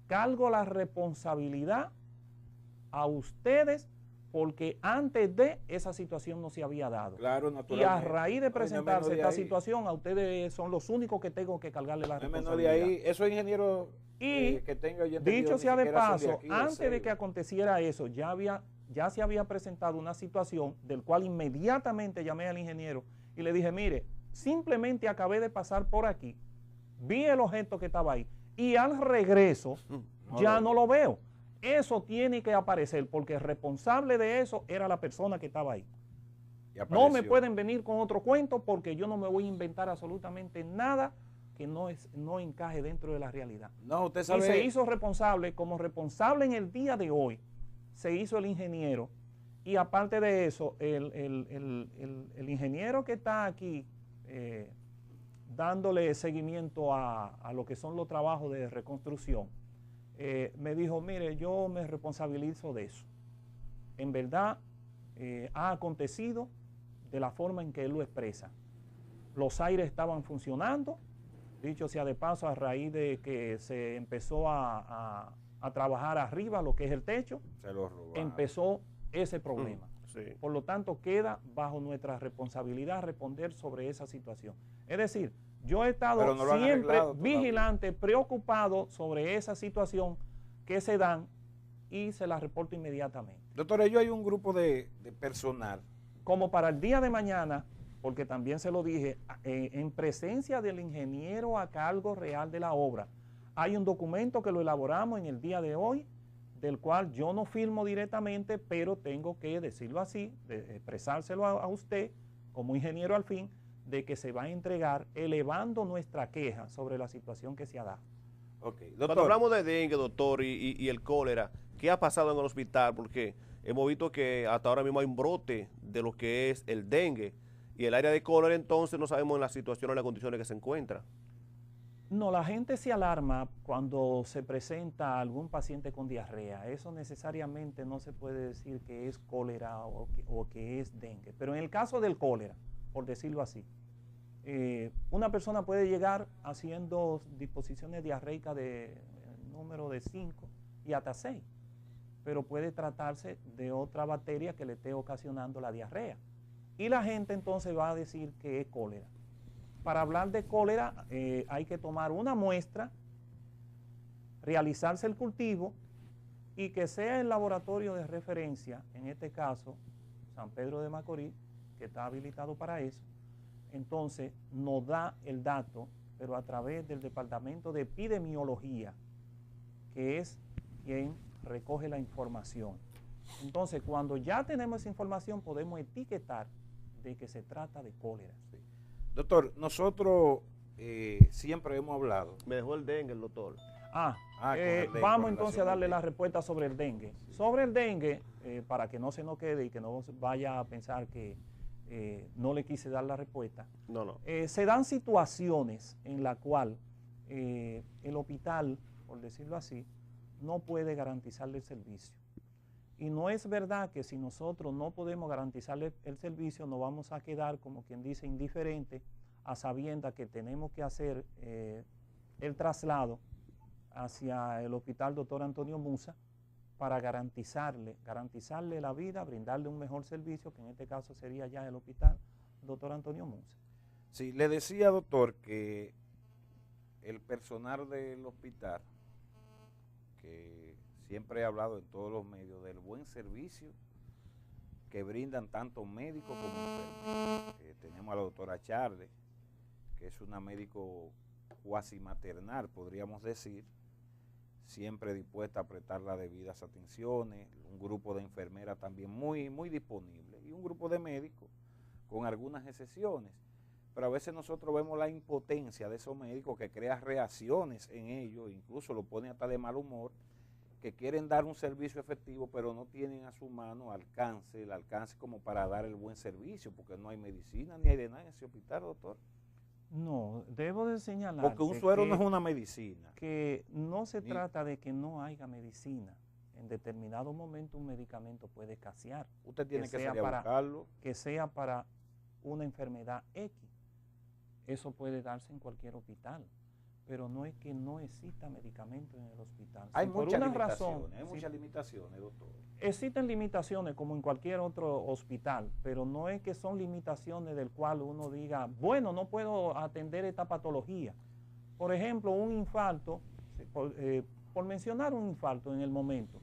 cargo la responsabilidad a ustedes porque antes de esa situación no se había dado. Claro, y a raíz de presentarse esta situación, a ustedes son los únicos que tengo que cargarle la responsabilidad. De ahí, esos ingenieros que tengo yo entendido, dicho sea de paso, antes de que aconteciera eso, ya se había presentado una situación del cual inmediatamente llamé al ingeniero y le dije, mire, simplemente acabé de pasar por aquí, vi el objeto que estaba ahí y al regreso ya no lo veo. Eso tiene que aparecer porque el responsable de eso era la persona que estaba ahí. No me pueden venir con otro cuento porque yo no me voy a inventar absolutamente nada que no encaje dentro de la realidad. No, usted sabe. Y se hizo responsable, como responsable en el día de hoy, se hizo el ingeniero. Y aparte de eso, el ingeniero que está aquí dándole seguimiento a lo que son los trabajos de reconstrucción, me dijo, mire, yo me responsabilizo de eso. En verdad, ha acontecido de la forma en que él lo expresa. Los aires estaban funcionando, dicho sea de paso, a raíz de que se empezó a trabajar arriba, lo que es el techo, empezó ese problema. Sí. Por lo tanto, queda bajo nuestra responsabilidad responder sobre esa situación. Es decir, yo he estado siempre vigilante, preocupado sobre esa situación que se dan y se la reporto inmediatamente. Doctor, ellos hay un grupo de personal. Como para el día de mañana, porque también se lo dije, en presencia del ingeniero a cargo real de la obra, hay un documento que lo elaboramos en el día de hoy, del cual yo no firmo directamente, pero tengo que decirlo así, expresárselo a usted como ingeniero al fin, de que se va a entregar elevando nuestra queja sobre la situación que se ha dado. Okay. Cuando hablamos de dengue, doctor, y el cólera, ¿qué ha pasado en el hospital? Porque hemos visto que hasta ahora mismo hay un brote de lo que es el dengue y el área de cólera, entonces no sabemos en la situación o en las condiciones que se encuentra. No, la gente se alarma cuando se presenta algún paciente con diarrea. Eso necesariamente no se puede decir que es cólera o que es dengue. Pero en el caso del cólera, por decirlo así, una persona puede llegar haciendo disposiciones diarreicas de número de 5 y hasta 6, pero puede tratarse de otra bacteria que le esté ocasionando la diarrea. Y la gente entonces va a decir que es cólera. Para hablar de cólera hay que tomar una muestra, realizarse el cultivo y que sea el laboratorio de referencia, en este caso San Pedro de Macorís, que está habilitado para eso, entonces nos da el dato, pero a través del Departamento de Epidemiología, que es quien recoge la información. Entonces, cuando ya tenemos esa información, podemos etiquetar de que se trata de cólera. Sí. Doctor, nosotros siempre hemos hablado. Me dejó el dengue el doctor. Con el dengue, vamos con entonces a relación darle al la dengue. respuesta sobre el dengue. Sí. Sobre el dengue, para que no se nos quede y que no vaya a pensar que no le quise dar la respuesta. No. Se dan situaciones en las cuales el hospital, por decirlo así, no puede garantizarle el servicio. Y no es verdad que si nosotros no podemos garantizarle el servicio, nos vamos a quedar, como quien dice, indiferentes, a sabiendas que tenemos que hacer el traslado hacia el hospital Dr. Antonio Musa para garantizarle la vida, brindarle un mejor servicio, que en este caso sería ya el hospital Dr. Antonio Musa. Sí, le decía, doctor, que el personal del hospital, que siempre he hablado en todos los medios del buen servicio que brindan tanto médicos como enfermeros. Tenemos a la doctora Charles, que es una médico cuasi maternal, podríamos decir, siempre dispuesta a prestar las debidas atenciones, un grupo de enfermeras también muy, muy disponible, y un grupo de médicos con algunas excepciones. Pero a veces nosotros vemos la impotencia de esos médicos que crea reacciones en ellos, incluso lo pone hasta de mal humor, que quieren dar un servicio efectivo, pero no tienen a su mano el alcance como para dar el buen servicio, porque no hay medicina ni hay de nada en ese hospital, doctor. No, debo de señalar. Porque un suero no es una medicina. Que no se trata de que no haya medicina. En determinado momento un medicamento puede escasear. Usted tiene que salir a buscarlo. Que sea para una enfermedad X. Eso puede darse en cualquier hospital. Pero no es que no exista medicamento en el hospital. Hay si muchas muchas limitaciones, doctor. Existen limitaciones como en cualquier otro hospital, pero no es que son limitaciones del cual uno diga, bueno, no puedo atender esta patología. Por ejemplo, un infarto, por mencionar un infarto en el momento,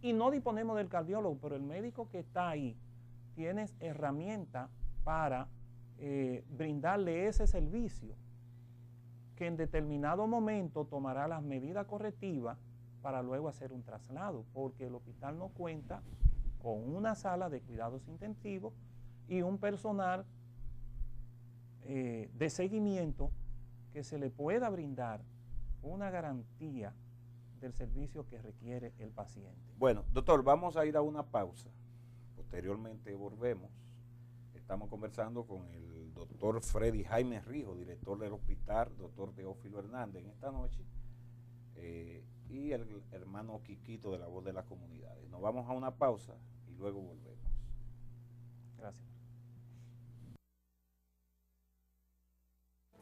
y no disponemos del cardiólogo, pero el médico que está ahí tiene herramientas para brindarle ese servicio, que en determinado momento tomará las medidas correctivas para luego hacer un traslado, porque el hospital no cuenta con una sala de cuidados intensivos y un personal de seguimiento que se le pueda brindar una garantía del servicio que requiere el paciente. Bueno, doctor, vamos a ir a una pausa. Posteriormente volvemos. Estamos conversando con el doctor Freddy Jaime Rijo, director del hospital, doctor Teófilo Hernández en esta noche, y el hermano Quiquito de la Voz de las Comunidades. Nos vamos a una pausa y luego volvemos. Gracias.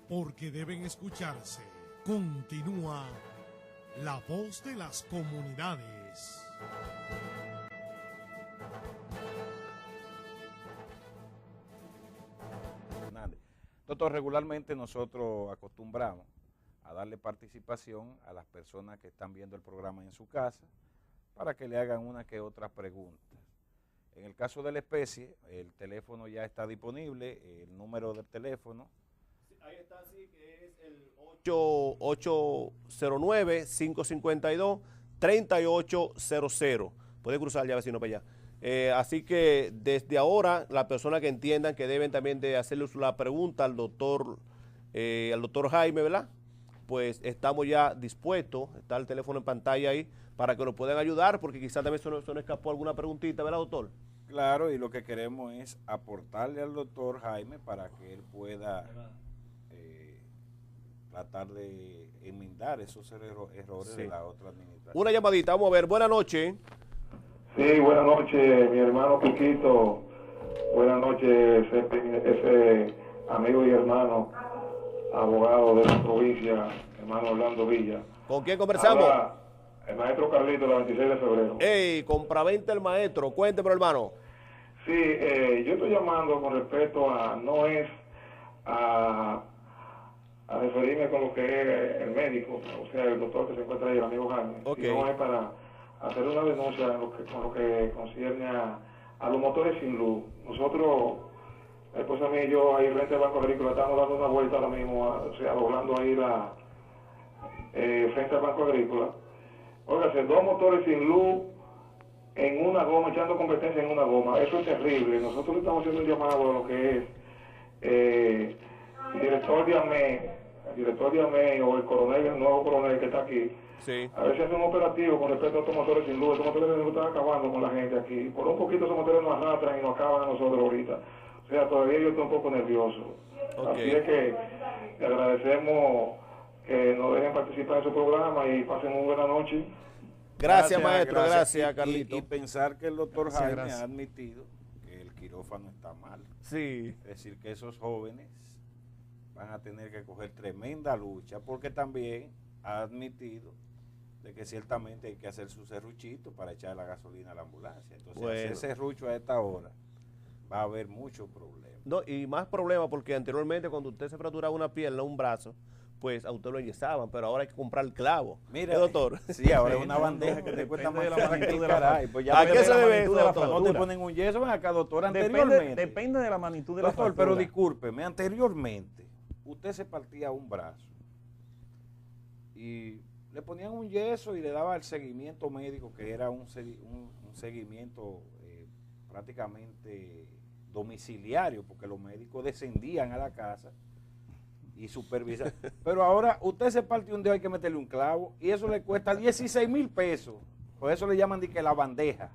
Porque deben escucharse. Continúa La Voz de las Comunidades. Doctor, regularmente nosotros acostumbramos a darle participación a las personas que están viendo el programa en su casa para que le hagan una que otra pregunta. En el caso de la especie, el teléfono ya está disponible, el número del teléfono. Ahí está, sí, que es el 809-552-3800. Puede cruzar ya, vecino, para allá. Así que desde ahora, las personas que entiendan que deben también de hacerle la pregunta al doctor Jaime, ¿verdad? Pues estamos ya dispuestos, está el teléfono en pantalla ahí, para que nos puedan ayudar, porque quizás también se nos escapó alguna preguntita, ¿verdad, doctor? Claro, y lo que queremos es aportarle al doctor Jaime para que él pueda tratar de enmendar esos errores Sí. de la otra administración. Una llamadita, vamos a ver, buenas noches. Sí, buenas noches, mi hermano Quiquito. Buenas noches, ese amigo y hermano, abogado de la provincia, hermano Orlando Villa. ¿Con quién conversamos? Habla el maestro Carlito, la 26 de febrero. Ey, compraventa el maestro, cuénteme, hermano. Sí, yo estoy llamando con respecto a, no es a referirme con lo que es el médico, o sea, el doctor que se encuentra ahí, el amigo Jaime, Ok. sino es para hacer una denuncia con lo que concierne a los motores sin luz. Nosotros La esposa mía y yo ahí frente al Banco Agrícola estamos dando una vuelta ahora mismo, o sea, doblando ahí frente al Banco Agrícola. Óigase, 2 motores sin luz en una goma, echando competencia en una goma. Eso es terrible. Nosotros le estamos haciendo un llamado a lo que es el director de AME o el coronel, el nuevo coronel que está aquí. Sí. A ver si hace un operativo con respecto a estos motores sin luz. Estos motores nos están acabando con la gente aquí. Por un poquito esos motores nos arrastran y nos acaban a nosotros ahorita. O sea, todavía yo estoy un poco nervioso. Okay. Así es que le agradecemos que nos dejen participar en su programa y pasen una buena noche. Gracias, maestro. Gracias, Carlito. Y pensar que el doctor Gracias, Jaime gracias. ha admitido que el quirófano está mal. Sí. Es decir, que esos jóvenes van a tener que coger tremenda lucha, porque también ha admitido de que ciertamente hay que hacer su serruchito para echar la gasolina a la ambulancia. Entonces, Bueno. hacer serrucho a esta hora va a haber muchos problemas. No, y más problemas porque anteriormente cuando usted se fracturaba una pierna o un brazo, pues a usted lo enyesaban, pero ahora hay que comprar el clavo. Mira, doctor. Sí, ahora es Sí, una no, bandeja no, que te cuesta depende más de la cara que magnitud el de la caray. Pues ya ¿A ves qué de se la debe magnitud eso, de la doctor? fractura. No te Fractura. ponen un yeso, ven acá, doctor, anteriormente. Depende de la magnitud de la Doctor, fractura. pero discúlpeme, anteriormente usted se partía un brazo y le ponían un yeso y le daba el seguimiento médico, que era un seguimiento prácticamente domiciliario, porque los médicos descendían a la casa y supervisaban. Pero ahora usted se partió un dedo, hay que meterle un clavo y eso le cuesta 16,000 pesos. Por eso le llaman de que la bandeja.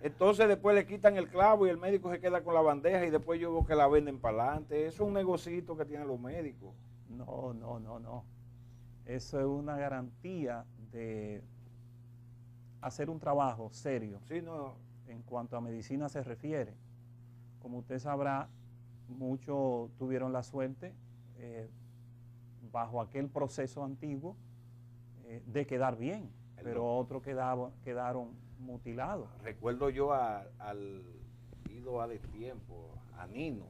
Entonces después le quitan el clavo y el médico se queda con la bandeja y después yo veo que la venden para adelante. Eso es un negocito que tienen los médicos. No. Eso es una garantía de hacer un trabajo serio Sí, no. en cuanto a medicina se refiere. Como usted sabrá, muchos tuvieron la suerte, bajo aquel proceso antiguo, de quedar bien, pero otros quedaron mutilados. Recuerdo yo al ídolo de tiempo, a Nino.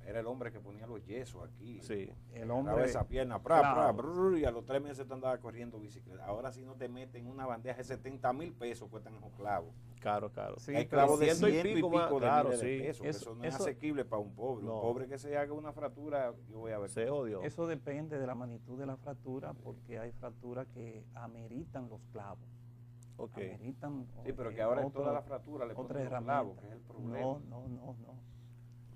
Era el hombre que ponía los yesos aquí. Sí. El Agarraba hombre, esa pierna, claro. y a los 3 meses te andaba corriendo bicicleta. Ahora si no te meten una bandeja de 70,000 pesos cuestan esos clavos. Claro. Sí, Hay pero clavos de ciento y 100 y pico pico más, de claro, miles de sí. pesos. Eso no es Eso- asequible para un pobre. No. Un pobre que se haga una fractura, yo voy a ver. Se odió. eso depende de la magnitud de la fractura, porque hay fracturas que ameritan los clavos. Ok. Ameritan Sí, pero que ahora en otro- toda la fractura le otra ponen los herramienta. clavos, que es el problema. No.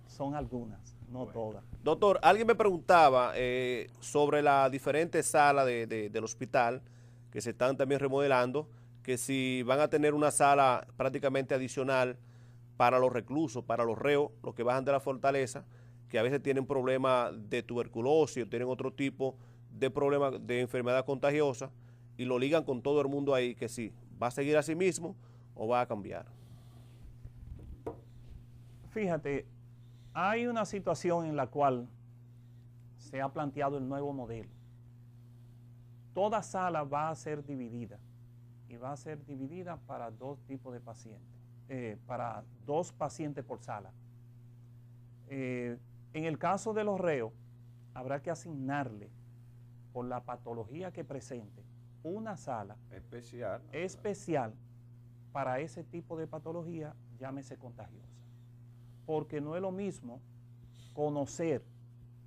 Son algunas, no Bueno. todas. Doctor, alguien me preguntaba sobre las diferentes salas del hospital que se están también remodelando, que si van a tener una sala prácticamente adicional para los reclusos, para los reos, los que bajan de la fortaleza, que a veces tienen problemas de tuberculosis o tienen otro tipo de problemas de enfermedad contagiosa y lo ligan con todo el mundo ahí, que si va a seguir así mismo o va a cambiar. Fíjate, hay una situación en la cual se ha planteado el nuevo modelo. Toda sala va a ser dividida y va a ser dividida para 2 tipos de pacientes, para 2 pacientes por sala. En el caso de los reos, habrá que asignarle por la patología que presente una sala Especial. especial para ese tipo de patología, llámese contagiosa. Porque no es lo mismo conocer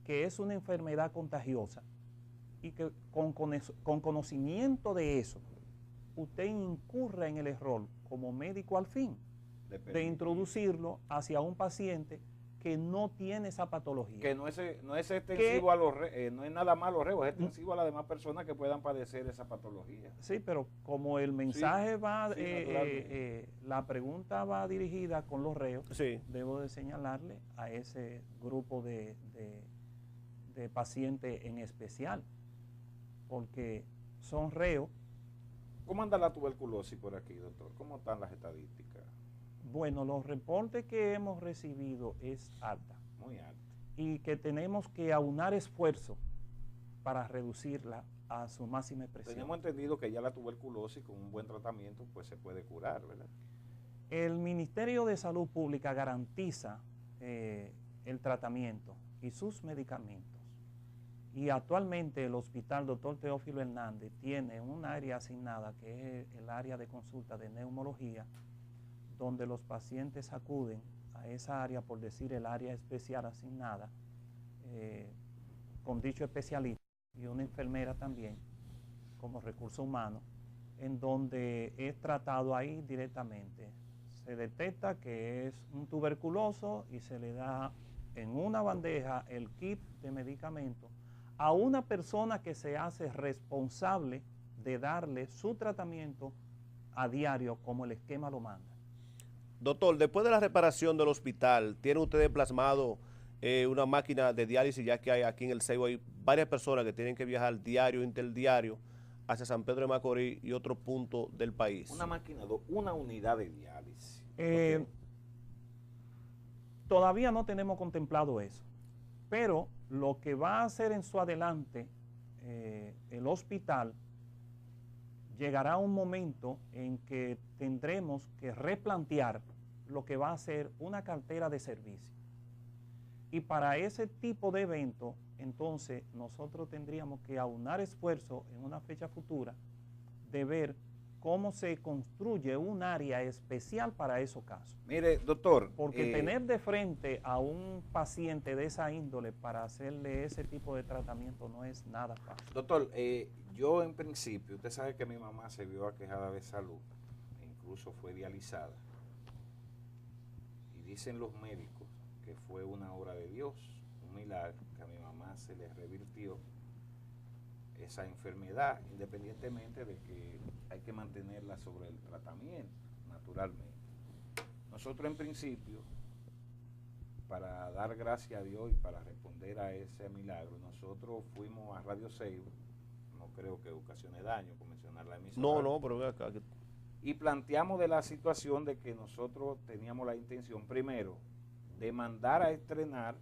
que es una enfermedad contagiosa y que con conocimiento de eso, usted incurra en el error como médico al fin de introducirlo hacia un paciente que no tiene esa patología. Que no es extensivo a los no es nada más a los reos, es extensivo a las demás personas que puedan padecer esa patología. Sí, pero como el mensaje va, sí, naturalmente. la pregunta va dirigida con los reos, Sí. debo de señalarle a ese grupo de pacientes en especial, porque son reos. ¿Cómo anda la tuberculosis por aquí, doctor? ¿Cómo están las estadísticas? Bueno, los reportes que hemos recibido es alta Muy alta. y que tenemos que aunar esfuerzos para reducirla a su máxima expresión. Tenemos entendido que ya la tuberculosis con un buen tratamiento pues se puede curar, ¿verdad? El Ministerio de Salud Pública garantiza el tratamiento y sus medicamentos. Y actualmente el Hospital Dr. Teófilo Hernández tiene un área asignada que es el área de consulta de neumología, donde los pacientes acuden a esa área, por decir el área especial asignada, con dicho especialista y una enfermera también, como recurso humano, en donde es tratado ahí directamente. Se detecta que es un tuberculoso y se le da en una bandeja el kit de medicamentos a una persona que se hace responsable de darle su tratamiento a diario como el esquema lo manda. Doctor, después de la reparación del hospital, ¿tienen ustedes plasmado una máquina de diálisis, ya que hay aquí en el Ceibo hay varias personas que tienen que viajar diario, interdiario, hacia San Pedro de Macorís y otro punto del país? Una máquina, una unidad de diálisis. Todavía no tenemos contemplado eso, pero lo que va a hacer en su adelante el hospital, llegará un momento en que tendremos que replantear lo que va a ser una cartera de servicio. Y para ese tipo de evento, entonces nosotros tendríamos que aunar esfuerzos en una fecha futura de ver cómo se construye un área especial para esos casos. Mire, doctor. Porque tener de frente a un paciente de esa índole para hacerle ese tipo de tratamiento no es nada fácil. Doctor, yo en principio, usted sabe que mi mamá se vio aquejada de salud, e incluso fue dializada. Y dicen los médicos que fue una obra de Dios, un milagro, que a mi mamá se le revirtió esa enfermedad, independientemente de que hay que mantenerla sobre el tratamiento, naturalmente. Nosotros en principio, para dar gracias a Dios y para responder a ese milagro, nosotros fuimos a Radio Ceibo, no creo que ocasione daño con mencionar la emisora. No, pero acá. Y planteamos de la situación de que nosotros teníamos la intención, primero, de mandar a estrenar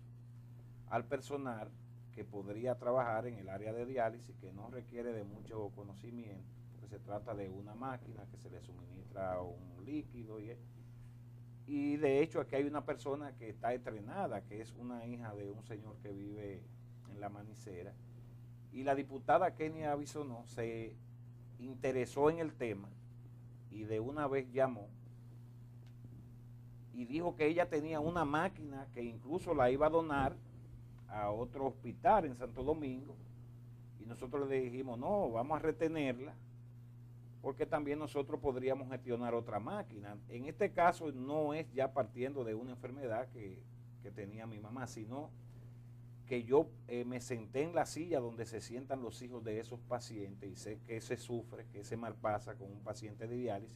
al personal que podría trabajar en el área de diálisis, que no requiere de mucho conocimiento, porque se trata de una máquina que se le suministra un líquido y de hecho aquí hay una persona que está estrenada, que es una hija de un señor que vive en La Manicera, y la diputada Kenia Bisonó se interesó en el tema y de una vez llamó y dijo que ella tenía una máquina que incluso la iba a donar a otro hospital en Santo Domingo, y nosotros le dijimos, no, vamos a retenerla, porque también nosotros podríamos gestionar otra máquina. En este caso no es ya partiendo de una enfermedad que tenía mi mamá, sino que yo me senté en la silla donde se sientan los hijos de esos pacientes y sé que se sufre, que se malpasa con un paciente de diálisis,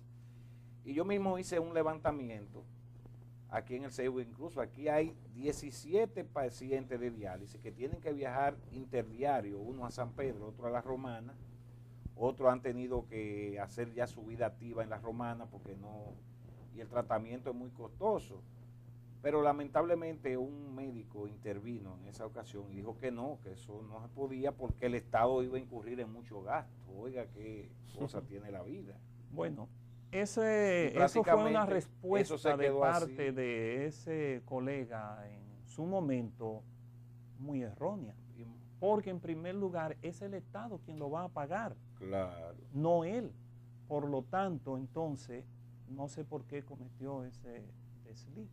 y yo mismo hice un levantamiento aquí en el Ceibo. Incluso aquí hay 17 pacientes de diálisis que tienen que viajar interdiario, uno a San Pedro, otro a La Romana, otros han tenido que hacer ya su vida activa en La Romana porque no, y el tratamiento es muy costoso. Pero lamentablemente un médico intervino en esa ocasión y dijo que no, que eso no se podía porque el Estado iba a incurrir en mucho gasto. Oiga, qué cosa tiene la vida. Bueno, eso fue una respuesta de parte de ese colega en su momento muy errónea. Porque en primer lugar es el Estado quien lo va a pagar. Claro. No él. Por lo tanto, entonces, no sé por qué cometió ese desliz.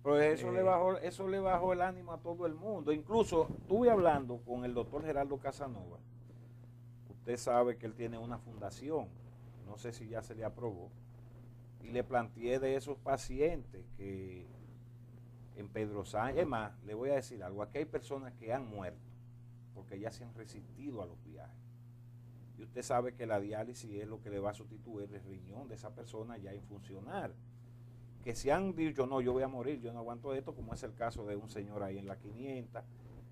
Pero eso le bajó el ánimo a todo el mundo. Incluso estuve hablando con el doctor Gerardo Casanova. Usted sabe que él tiene una fundación. No sé si ya se le aprobó. Y le planteé de esos pacientes que en Pedro Sánchez, es más, le voy a decir algo, aquí hay personas que han muerto porque ya se han resistido a los viajes. Y usted sabe que la diálisis es lo que le va a sustituir el riñón de esa persona ya en funcionar. Que se han dicho, no, yo voy a morir, yo no aguanto esto, como es el caso de un señor ahí en la 500,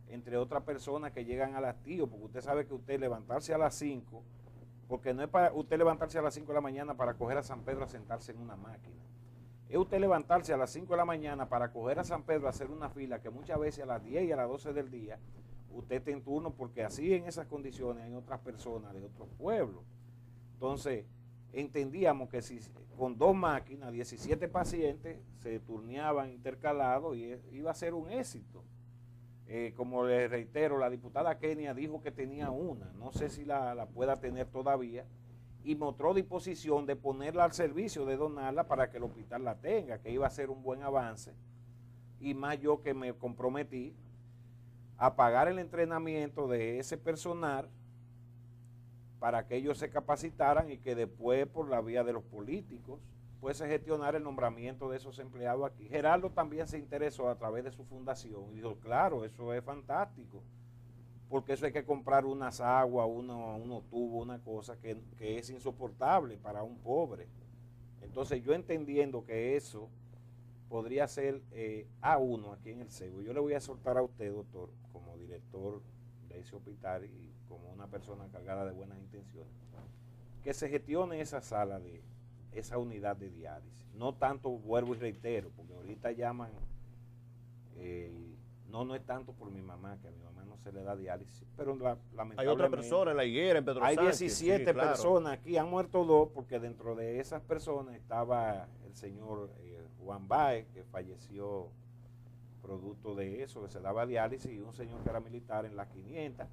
entre otras personas que llegan al hastío, porque usted sabe que usted levantarse a las 5, porque no es para usted levantarse a las 5 de la mañana para coger a San Pedro a sentarse en una máquina. Es usted levantarse a las 5 de la mañana para coger a San Pedro a hacer una fila que muchas veces a las 10 y a las 12 del día usted está en turno, porque así en esas condiciones hay otras personas de otros pueblos. Entonces, entendíamos que si con 2 máquinas, 17 pacientes se turneaban intercalados y iba a ser un éxito. Como les reitero, la diputada Kenia dijo que tenía una, no sé si la pueda tener todavía, y mostró disposición de ponerla al servicio, de donarla para que el hospital la tenga, que iba a ser un buen avance, y más yo que me comprometí a pagar el entrenamiento de ese personal para que ellos se capacitaran y que después por la vía de los políticos fuese gestionar el nombramiento de esos empleados aquí. Gerardo también se interesó a través de su fundación y dijo, claro, eso es fantástico, porque eso hay que comprar unas aguas, unos tubos, una cosa que es insoportable para un pobre. Entonces yo entendiendo que eso podría ser A1 aquí en el CEBO, yo le voy a soltar a usted, doctor, como director de ese hospital y como una persona cargada de buenas intenciones, que se gestione esa sala de esa unidad de diálisis. No tanto, vuelvo y reitero, porque ahorita llaman, no es tanto por mi mamá, que a mi mamá no se le da diálisis, pero lamentablemente... Hay otra persona en La Higuera, en Pedro Hay Sánchez, 17 sí, claro. personas aquí, han muerto 2, porque dentro de esas personas estaba el señor Juan Baez, que falleció producto de eso, que se daba diálisis, y un señor que era militar en las 500.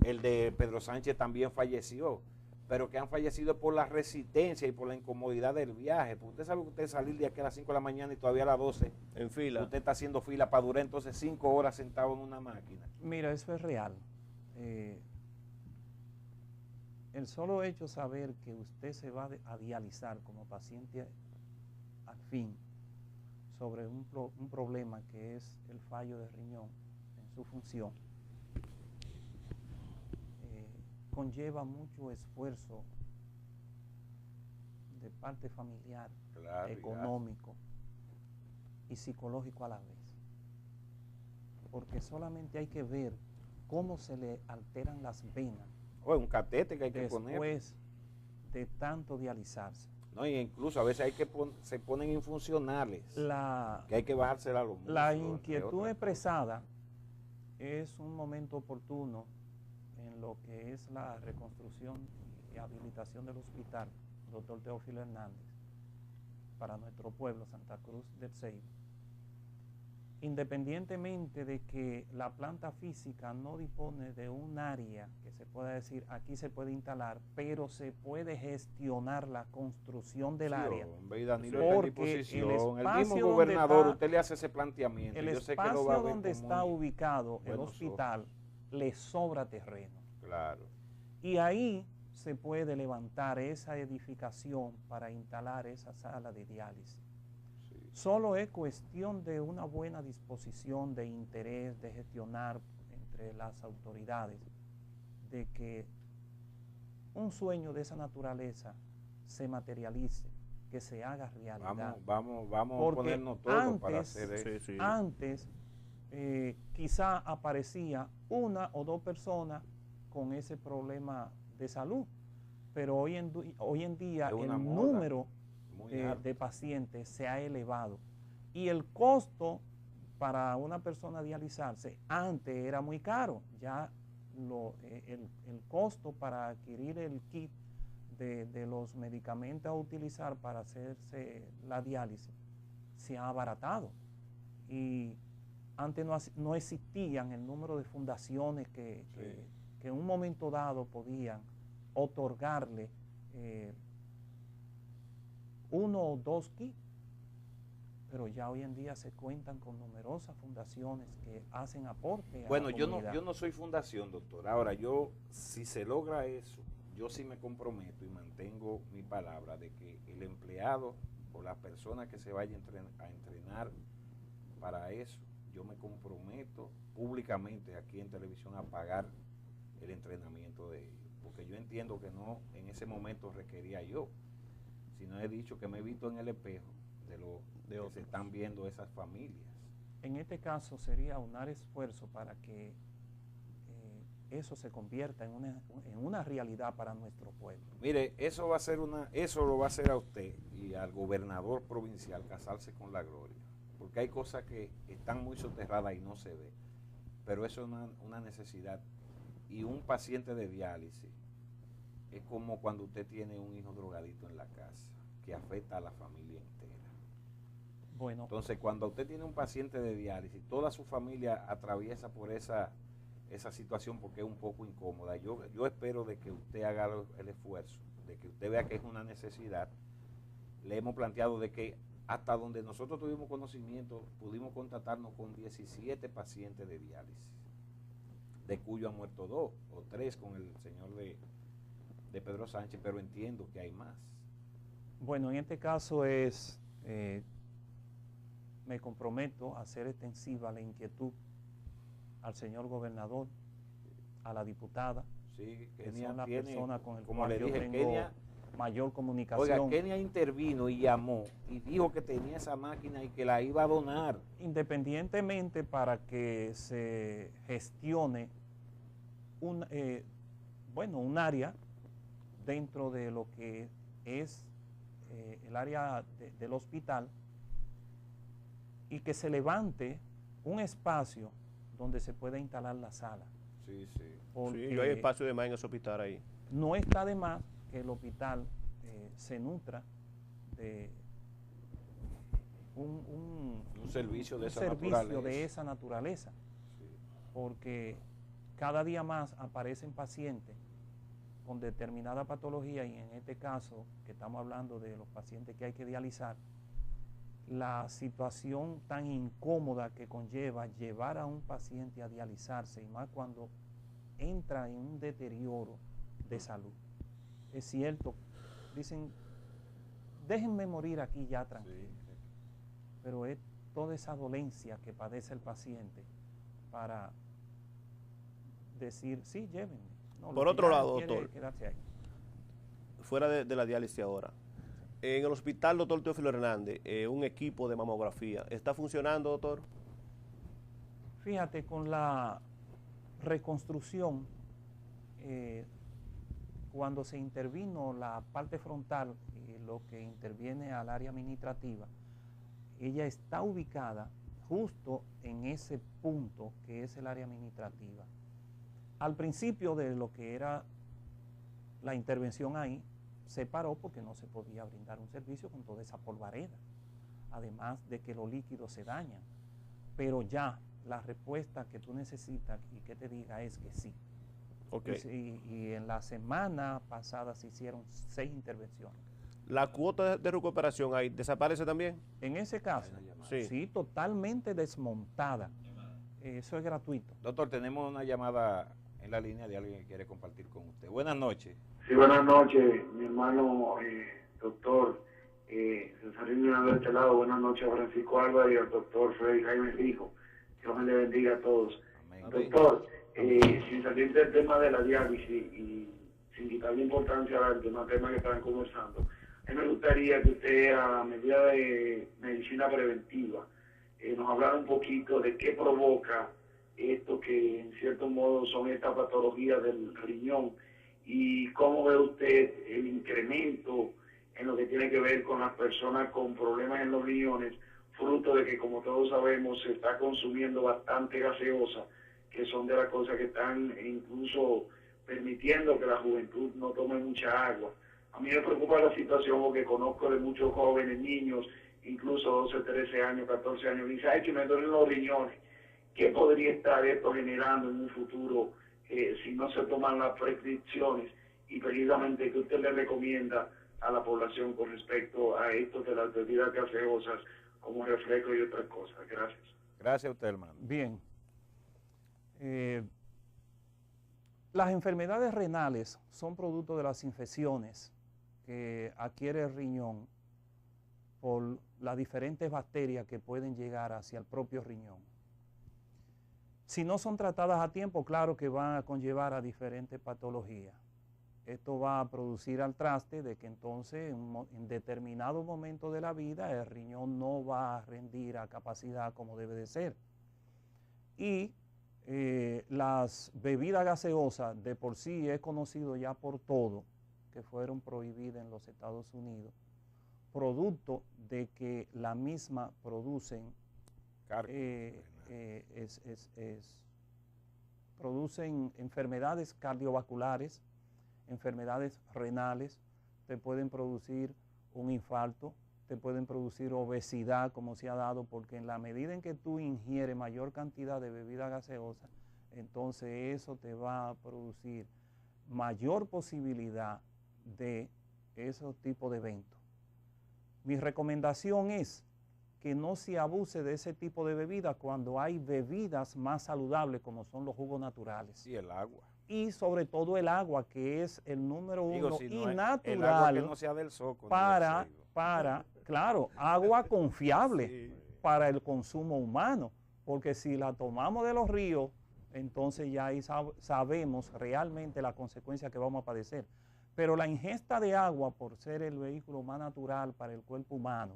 El de Pedro Sánchez también falleció, pero que han fallecido por la resistencia y por la incomodidad del viaje. Porque usted sabe que usted salir de aquí a las 5 de la mañana y todavía a las 12 en fila. Usted está haciendo fila para durar entonces 5 horas sentado en una máquina. Mira, eso es real. El solo hecho de saber que usted se va a dializar como paciente al fin sobre un problema que es el fallo de riñón en su función, conlleva mucho esfuerzo de parte familiar, Claro, económico y psicológico a la vez. Porque solamente hay que ver cómo se le alteran las venas un catete que hay que poner. después de tanto dializarse. No, y incluso a veces hay que se ponen infuncionales, que hay que bajársela a los músculos. La inquietud expresada es un momento oportuno en lo que es la reconstrucción y habilitación del hospital, doctor Teófilo Hernández, para nuestro pueblo, Santa Cruz del Ceibo. Independientemente de que la planta física no dispone de un área que se pueda decir aquí se puede instalar, pero se puede gestionar la construcción del área. Hombre, y Danilo está en disposición. El mismo donde gobernador, está, usted le hace ese planteamiento. el Yo sé que espacio lo va a ver donde con está muy ubicado el buenos hospital le sobra terreno. Claro. Y ahí se puede levantar esa edificación para instalar esa sala de diálisis. Solo es cuestión de una buena disposición, de interés, de gestionar entre las autoridades, de que un sueño de esa naturaleza se materialice, que se haga realidad. Vamos a ponernos todos para hacer eso. Antes, quizá aparecía una o dos personas con ese problema de salud, pero hoy en día el número de pacientes se ha elevado y el costo para una persona dializarse antes era muy caro. Ya el costo para adquirir el kit de los medicamentos a utilizar para hacerse la diálisis se ha abaratado, y antes no existían el número de fundaciones que en un momento dado podían otorgarle 1 o 2 kits, pero ya hoy en día se cuentan con numerosas fundaciones que hacen aporte a la comunidad. Yo no soy fundación, doctor. Ahora, si se logra eso, yo sí me comprometo y mantengo mi palabra de que el empleado o la persona que se vaya a entrenar para eso, yo me comprometo públicamente aquí en televisión a pagar el entrenamiento de ellos, porque yo entiendo que no en ese momento requería yo, sino he dicho que me he visto en el espejo de lo que se están viendo esas familias. En este caso sería unar esfuerzo para que eso se convierta en una realidad para nuestro pueblo. Mire, eso lo va a hacer a usted y al gobernador provincial casarse con la gloria, porque hay cosas que están muy soterradas y no se ve, pero eso es una necesidad. Y un paciente de diálisis es como cuando usted tiene un hijo drogadito en la casa, que afecta a la familia entera. Bueno, entonces, cuando usted tiene un paciente de diálisis, toda su familia atraviesa por esa situación porque es un poco incómoda. Yo espero de que usted haga el esfuerzo, de que usted vea que es una necesidad. Le hemos planteado de que hasta donde nosotros tuvimos conocimiento, pudimos contactarnos con 17 pacientes de diálisis, de cuyo han muerto 2 o 3 con el señor de Pedro Sánchez, pero entiendo que hay más. Bueno, en este caso me comprometo a hacer extensiva la inquietud al señor gobernador, a la diputada, Sí, que Kenia son las tiene, personas con el como cual le yo dije, tengo Kenia, mayor comunicación. oiga, Kenia intervino y llamó y dijo que tenía esa máquina y que la iba a donar. Independientemente para que se gestione un área dentro de lo que es el área del hospital, y que se levante un espacio donde se pueda instalar la sala. Sí, sí. Porque Sí, hay espacio de más en ese hospital ahí. no está de más que el hospital se nutra de un servicio de esa servicio naturaleza. de esa naturaleza, Sí. porque cada día más aparecen pacientes con determinada patología, y en este caso que estamos hablando de los pacientes que hay que dializar, la situación tan incómoda que conlleva llevar a un paciente a dializarse, y más cuando entra en un deterioro de salud. Es cierto, dicen, déjenme morir aquí ya tranquilo, Sí. pero es toda esa dolencia que padece el paciente para decir, sí, llévenme. No, Por lo que otro ya lado, quiere doctor, es quedarse ahí. Fuera de la diálisis ahora, en el hospital doctor Teófilo Hernández, un equipo de mamografía, ¿está funcionando, doctor? Fíjate, con la reconstrucción, cuando se intervino la parte frontal y lo que interviene al área administrativa, ella está ubicada justo en ese punto que es el área administrativa. Al principio de lo que era la intervención ahí, se paró porque no se podía brindar un servicio con toda esa polvareda, además de que los líquidos se dañan. Pero ya la respuesta que tú necesitas y que te diga es que sí. Okay. Y en la semana pasada se hicieron 6 intervenciones. ¿La cuota de recuperación ahí desaparece también? En ese caso, Sí. sí, totalmente desmontada. Eso es gratuito. Doctor, tenemos una llamada en la línea de alguien que quiere compartir con usted. Buenas noches. Sí, buenas noches, mi hermano doctor Cesarino de este lado. Buenas noches a Francisco Álvarez y al doctor Freddy Jaime Rijo. Dios me le bendiga a todos. Amén. Doctor, sin salir del tema de la diálisis y sin quitarle importancia al tema que están conversando, a mí me gustaría que usted, a medida de medicina preventiva, nos hablara un poquito de qué provoca esto que en cierto modo son estas patologías del riñón, y cómo ve usted el incremento en lo que tiene que ver con las personas con problemas en los riñones, fruto de que, como todos sabemos, se está consumiendo bastante gaseosa, que son de las cosas que están incluso permitiendo que la juventud no tome mucha agua. A mí me preocupa la situación porque conozco de muchos jóvenes, niños, incluso 12, 13 años, 14 años, y dice, ay, que me duelen los riñones. ¿Qué podría estar esto generando en un futuro si no se toman las prescripciones y precisamente que usted le recomienda a la población con respecto a esto de las bebidas gaseosas como refresco y otras cosas? Gracias. Gracias a usted, hermano. Bien. Las enfermedades renales son producto de las infecciones que adquiere el riñón por las diferentes bacterias que pueden llegar hacia el propio riñón. Si no son tratadas a tiempo, claro que van a conllevar a diferentes patologías. Esto va a producir al traste de que entonces en determinado momento de la vida el riñón no va a rendir a capacidad como debe de ser. Y las bebidas gaseosas de por sí es conocido ya por todo que fueron prohibidas en los Estados Unidos, producto de que la misma producen producen enfermedades cardiovasculares, enfermedades renales, te pueden producir un infarto, te pueden producir obesidad, como se ha dado, porque en la medida en que tú ingieres mayor cantidad de bebida gaseosa, entonces eso te va a producir mayor posibilidad de esos tipos de eventos. Mi recomendación es que no se abuse de ese tipo de bebidas cuando hay bebidas más saludables como son los jugos naturales. Y el agua. Y sobre todo el agua, que es el número uno Si y no es natural el agua que no sea del Soco. claro, agua confiable Sí. para el consumo humano, porque si la tomamos de los ríos, entonces ya ahí sabemos realmente la consecuencia que vamos a padecer. Pero la ingesta de agua, por ser el vehículo más natural para el cuerpo humano,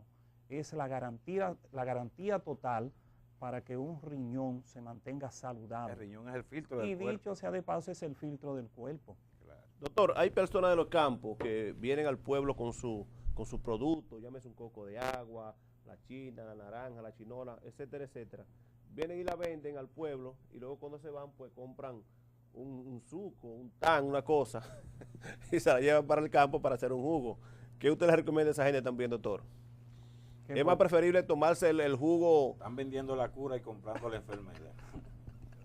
es la garantía total para que un riñón se mantenga saludable. El riñón es el filtro del Y cuerpo. dicho sea de paso, es el filtro del cuerpo. Claro. Doctor, hay personas de los campos que vienen al pueblo con sus productos, llámese un coco de agua, la china, la naranja, la chinola, etcétera, etcétera. Vienen y la venden al pueblo y luego cuando se van, pues compran un suco, un tan, una cosa, y se la llevan para el campo para hacer un jugo. ¿Qué usted le recomienda a esa gente también, doctor? ¿Es más preferible tomarse el jugo? Están vendiendo la cura y comprando la enfermedad.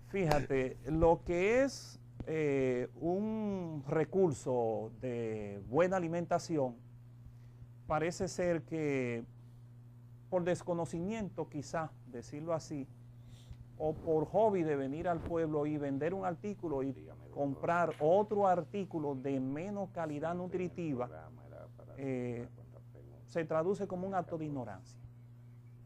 Fíjate, lo que es un recurso de buena alimentación, parece ser que por desconocimiento quizá, decirlo así, o por hobby de venir al pueblo y vender un artículo y comprar otro artículo de menos calidad nutritiva, se traduce como un acto de ignorancia.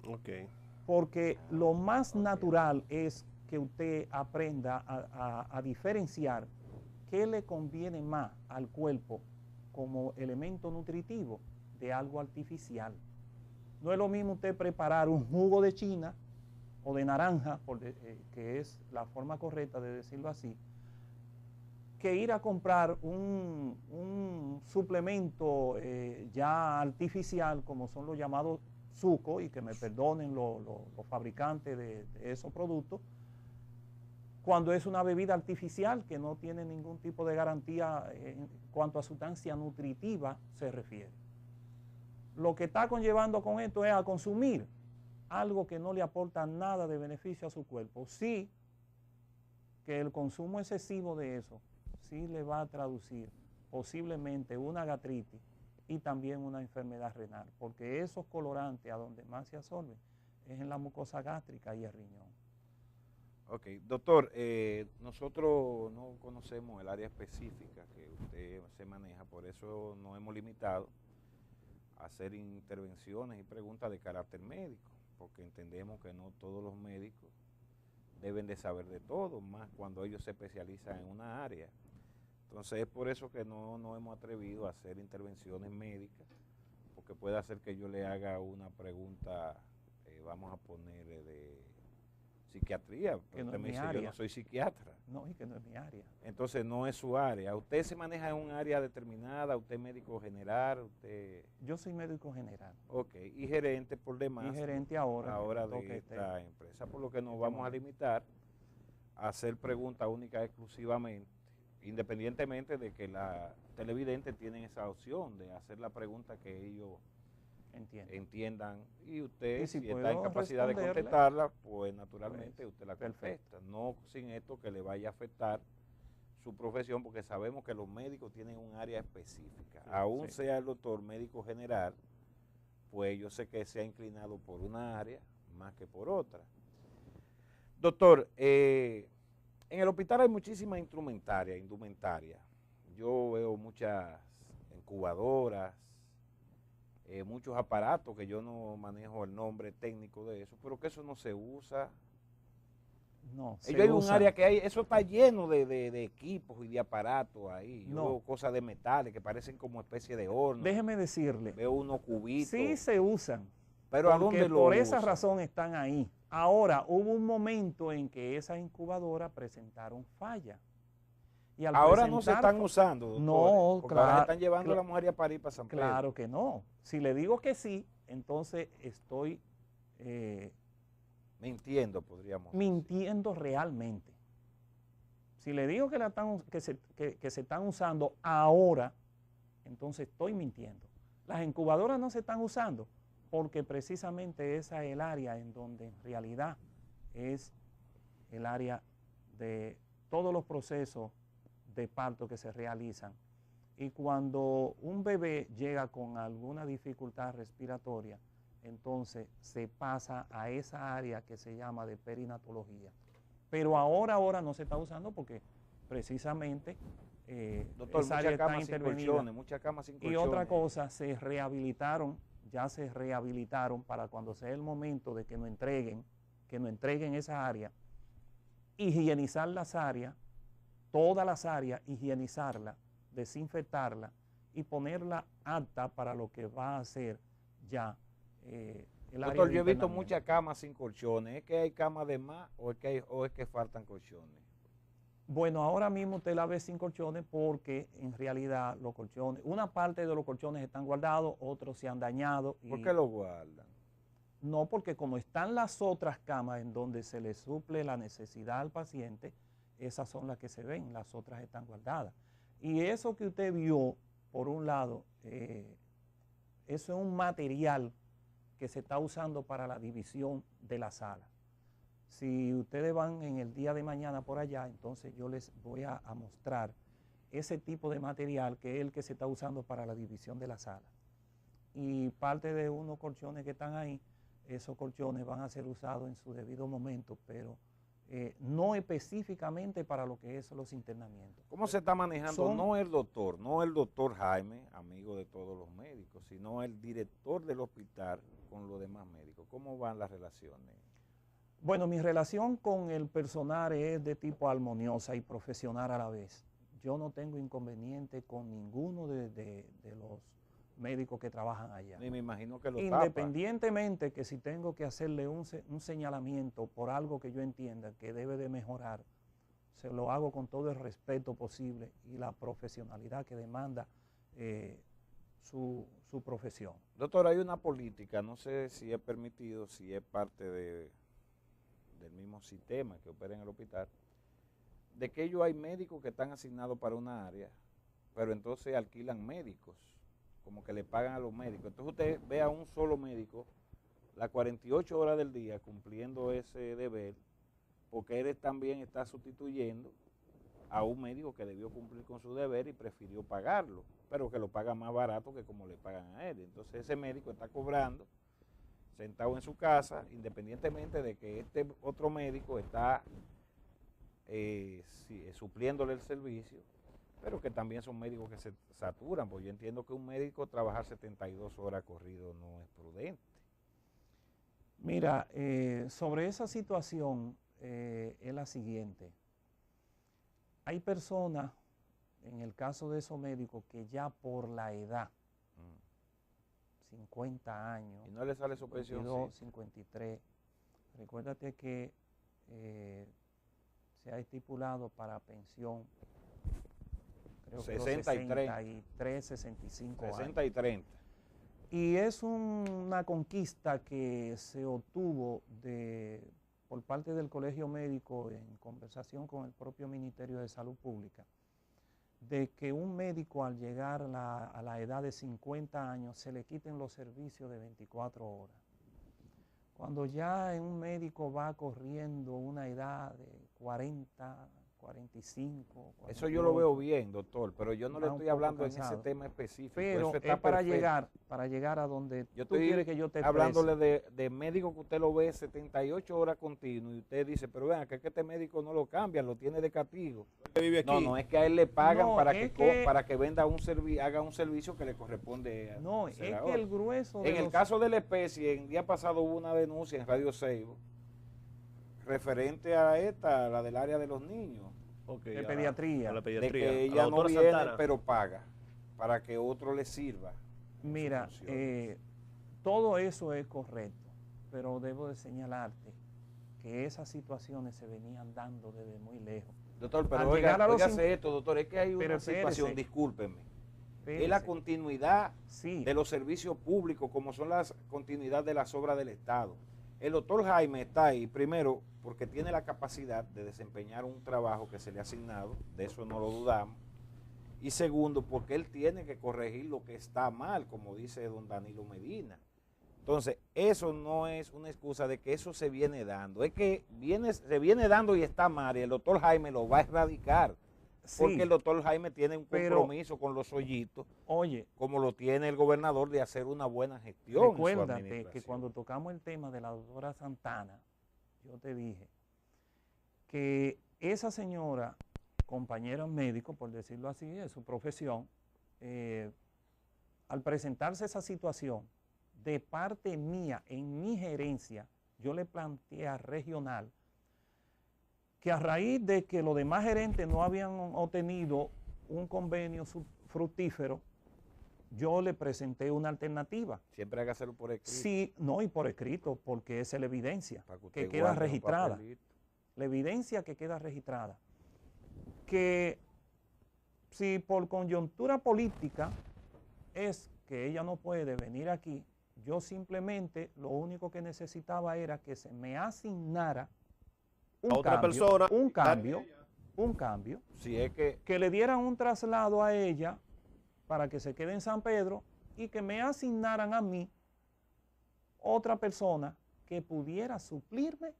Okay. Porque lo más natural es que usted aprenda a diferenciar qué le conviene más al cuerpo como elemento nutritivo de algo artificial. No es lo mismo usted preparar un jugo de china o de naranja, que es la forma correcta de decirlo así, que ir a comprar un suplemento ya artificial, como son los llamados sucos, y que me perdonen los fabricantes de esos productos, cuando es una bebida artificial que no tiene ningún tipo de garantía en cuanto a sustancia nutritiva se refiere. Lo que está conllevando con esto es a consumir algo que no le aporta nada de beneficio a su cuerpo. Sí, que el consumo excesivo de eso sí le va a traducir posiblemente una gastritis y también una enfermedad renal, porque esos colorantes a donde más se absorben es en la mucosa gástrica y el riñón. Ok, doctor, nosotros no conocemos el área específica que usted se maneja, por eso nos hemos limitado a hacer intervenciones y preguntas de carácter médico, porque entendemos que no todos los médicos deben de saber de todo, más cuando ellos se especializan en una área. Entonces es por eso que no nos hemos atrevido a hacer intervenciones médicas, porque puede hacer que yo le haga una pregunta, vamos a poner de psiquiatría, porque usted me dice, yo no soy psiquiatra. No, y que no es mi área. Entonces no es su área. ¿Usted se maneja en un área determinada? ¿Usted es médico general? ¿Usted? Yo soy médico general. Ok, y gerente por demás. Y gerente ahora de esta empresa, por lo que nos vamos a limitar a hacer preguntas únicas exclusivamente, independientemente de que la televidente tienen esa opción de hacer la pregunta que ellos entiendan, y usted, si está en capacidad de contestarla, pues naturalmente usted la contesta, no sin esto que le vaya a afectar su profesión, porque sabemos que los médicos tienen un área específica, aún sea el doctor médico general, pues yo sé que se ha inclinado por una área más que por otra. Doctor, en el hospital hay muchísima indumentaria. Yo veo muchas incubadoras, muchos aparatos que yo no manejo el nombre técnico de eso, pero que eso no se usa. No, hay un área que hay, eso está lleno de equipos y de aparatos ahí. Yo veo cosas de metales que parecen como especie de horno. Déjeme decirle. Veo unos cubitos. Sí se usan. Pero ¿a dónde lo por esa usan? razón están ahí. Ahora, hubo un momento en que esas incubadoras presentaron fallas. Y ahora no se están usando, doctor, no, porque claro, ahora se están llevando a la mujer a París para San Pedro. Claro que no. Si le digo que sí, entonces estoy mintiendo realmente. Si le digo que se están usando ahora, entonces estoy mintiendo. Las incubadoras no se están usando porque precisamente esa es el área en donde en realidad es el área de todos los procesos de parto que se realizan Y cuando un bebé llega con alguna dificultad respiratoria, entonces se pasa a esa área que se llama de perinatología. Pero ahora no se está usando porque precisamente Doctor, esa área está intervenida. Muchas camas sin Y colchones. otra cosa, ya se rehabilitaron para cuando sea el momento de que nos entreguen esa área, higienizar las áreas, todas las áreas, higienizarla, desinfectarla y ponerla apta para lo que va a ser ya el área Doctor, de yo he visto internamiento. muchas camas sin colchones. ¿Es que hay camas de más o es que faltan colchones? Bueno, ahora mismo usted la ve sin colchones porque en realidad los colchones, una parte de los colchones están guardados, otros se han dañado. ¿Por qué lo guardan? No, porque como están las otras camas en donde se le suple la necesidad al paciente, esas son las que se ven, las otras están guardadas. Y eso que usted vio, por un lado, eso es un material que se está usando para la división de la sala. Si ustedes van en el día de mañana por allá, entonces yo les voy a mostrar ese tipo de material que es el que se está usando para la división de la sala. Y parte de unos colchones que están ahí, esos colchones van a ser usados en su debido momento, pero no específicamente para lo que es los internamientos. ¿Cómo se está manejando? No el doctor Jaime, amigo de todos los médicos, sino el director del hospital con los demás médicos. ¿Cómo van las relaciones? Bueno, mi relación con el personal es de tipo armoniosa y profesional a la vez. Yo no tengo inconveniente con ninguno de los médicos que trabajan allá. Ni me imagino que lo Independientemente que si tengo que hacerle un señalamiento por algo que yo entienda que debe de mejorar, se lo hago con todo el respeto posible y la profesionalidad que demanda su profesión. Doctor, hay una política, no sé si es permitido, si es parte del mismo sistema que opera en el hospital, de que ellos hay médicos que están asignados para una área, pero entonces alquilan médicos, como que le pagan a los médicos. Entonces usted ve a un solo médico las 48 horas del día cumpliendo ese deber, porque él también está sustituyendo a un médico que debió cumplir con su deber y prefirió pagarlo, pero que lo paga más barato que como le pagan a él. Entonces ese médico está cobrando sentado en su casa, independientemente de que este otro médico está supliéndole el servicio, pero que también son médicos que se saturan, porque yo entiendo que un médico trabajar 72 horas corrido no es prudente. Mira, sobre esa situación es la siguiente. Hay personas, en el caso de esos médicos, que ya por la edad, 50 años, y no le sale su pensión, 52, 53, recuérdate que se ha estipulado para pensión, creo que 63, 65 años. 60 y 30. Y es una conquista que se obtuvo por parte del Colegio Médico en conversación con el propio Ministerio de Salud Pública, de que un médico al llegar a la edad de 50 años se le quiten los servicios de 24 horas. Cuando ya un médico va corriendo una edad de 40, 45, 48, eso yo lo veo bien, doctor, pero yo no le estoy hablando en ese tema específico. Pero eso está es para perfecto. llegar a donde Yo tú quieres que yo te exprese. hablándole de médico que usted lo ve 78 horas continuas y usted dice, pero vean, que este médico no lo cambian, lo tiene de castigo. Vive aquí. No, es que a él le pagan No, para que venda haga un servicio que le corresponde. No, es que el grueso En el caso de la especie, el día pasado hubo una denuncia en Radio Seibo referente a la del área de los niños. Okay, de pediatría. a la De pediatría. que A la ella no doctora viene, Santana. pero paga para que otro le sirva. Mira, todo eso es correcto, pero debo de señalarte que esas situaciones se venían dando desde muy lejos. Doctor, Al pero llegar a los óigase esto, doctor, es que hay una Pero situación, espérese. discúlpeme, Espérese. es la continuidad Sí, de los servicios públicos, como son las continuidad de las obras del Estado. El doctor Jaime está ahí, primero, porque tiene la capacidad de desempeñar un trabajo que se le ha asignado, de eso no lo dudamos, y segundo, porque él tiene que corregir lo que está mal, como dice don Danilo Medina. Entonces, eso no es una excusa de que eso se viene dando, es que se viene dando y está mal, y el doctor Jaime lo va a erradicar. porque Sí, el doctor Jaime tiene un pero- compromiso con los hoyitos, oye, como lo tiene el gobernador, de hacer una buena gestión en su recuérdate que administración. cuando tocamos el tema de la doctora Santana, yo te dije que esa señora, compañera médico, por decirlo así, es su profesión, al presentarse esa situación, de parte mía, en mi gerencia, yo le planteé a regional que a raíz de que los demás gerentes no habían obtenido un convenio fructífero, yo le presenté una alternativa. Siempre hay que hacerlo por escrito. Sí, no, y por escrito, porque esa es la evidencia para que usted que queda guarde un registrada. papelito. La evidencia que queda registrada. Que si por coyuntura política es que ella no puede venir aquí, yo simplemente lo único que necesitaba era que se me asignara A otra persona. un cambio, Si es que que le dieran un traslado a ella para que se quede en San Pedro y que me asignaran a mí otra persona que pudiera suplirme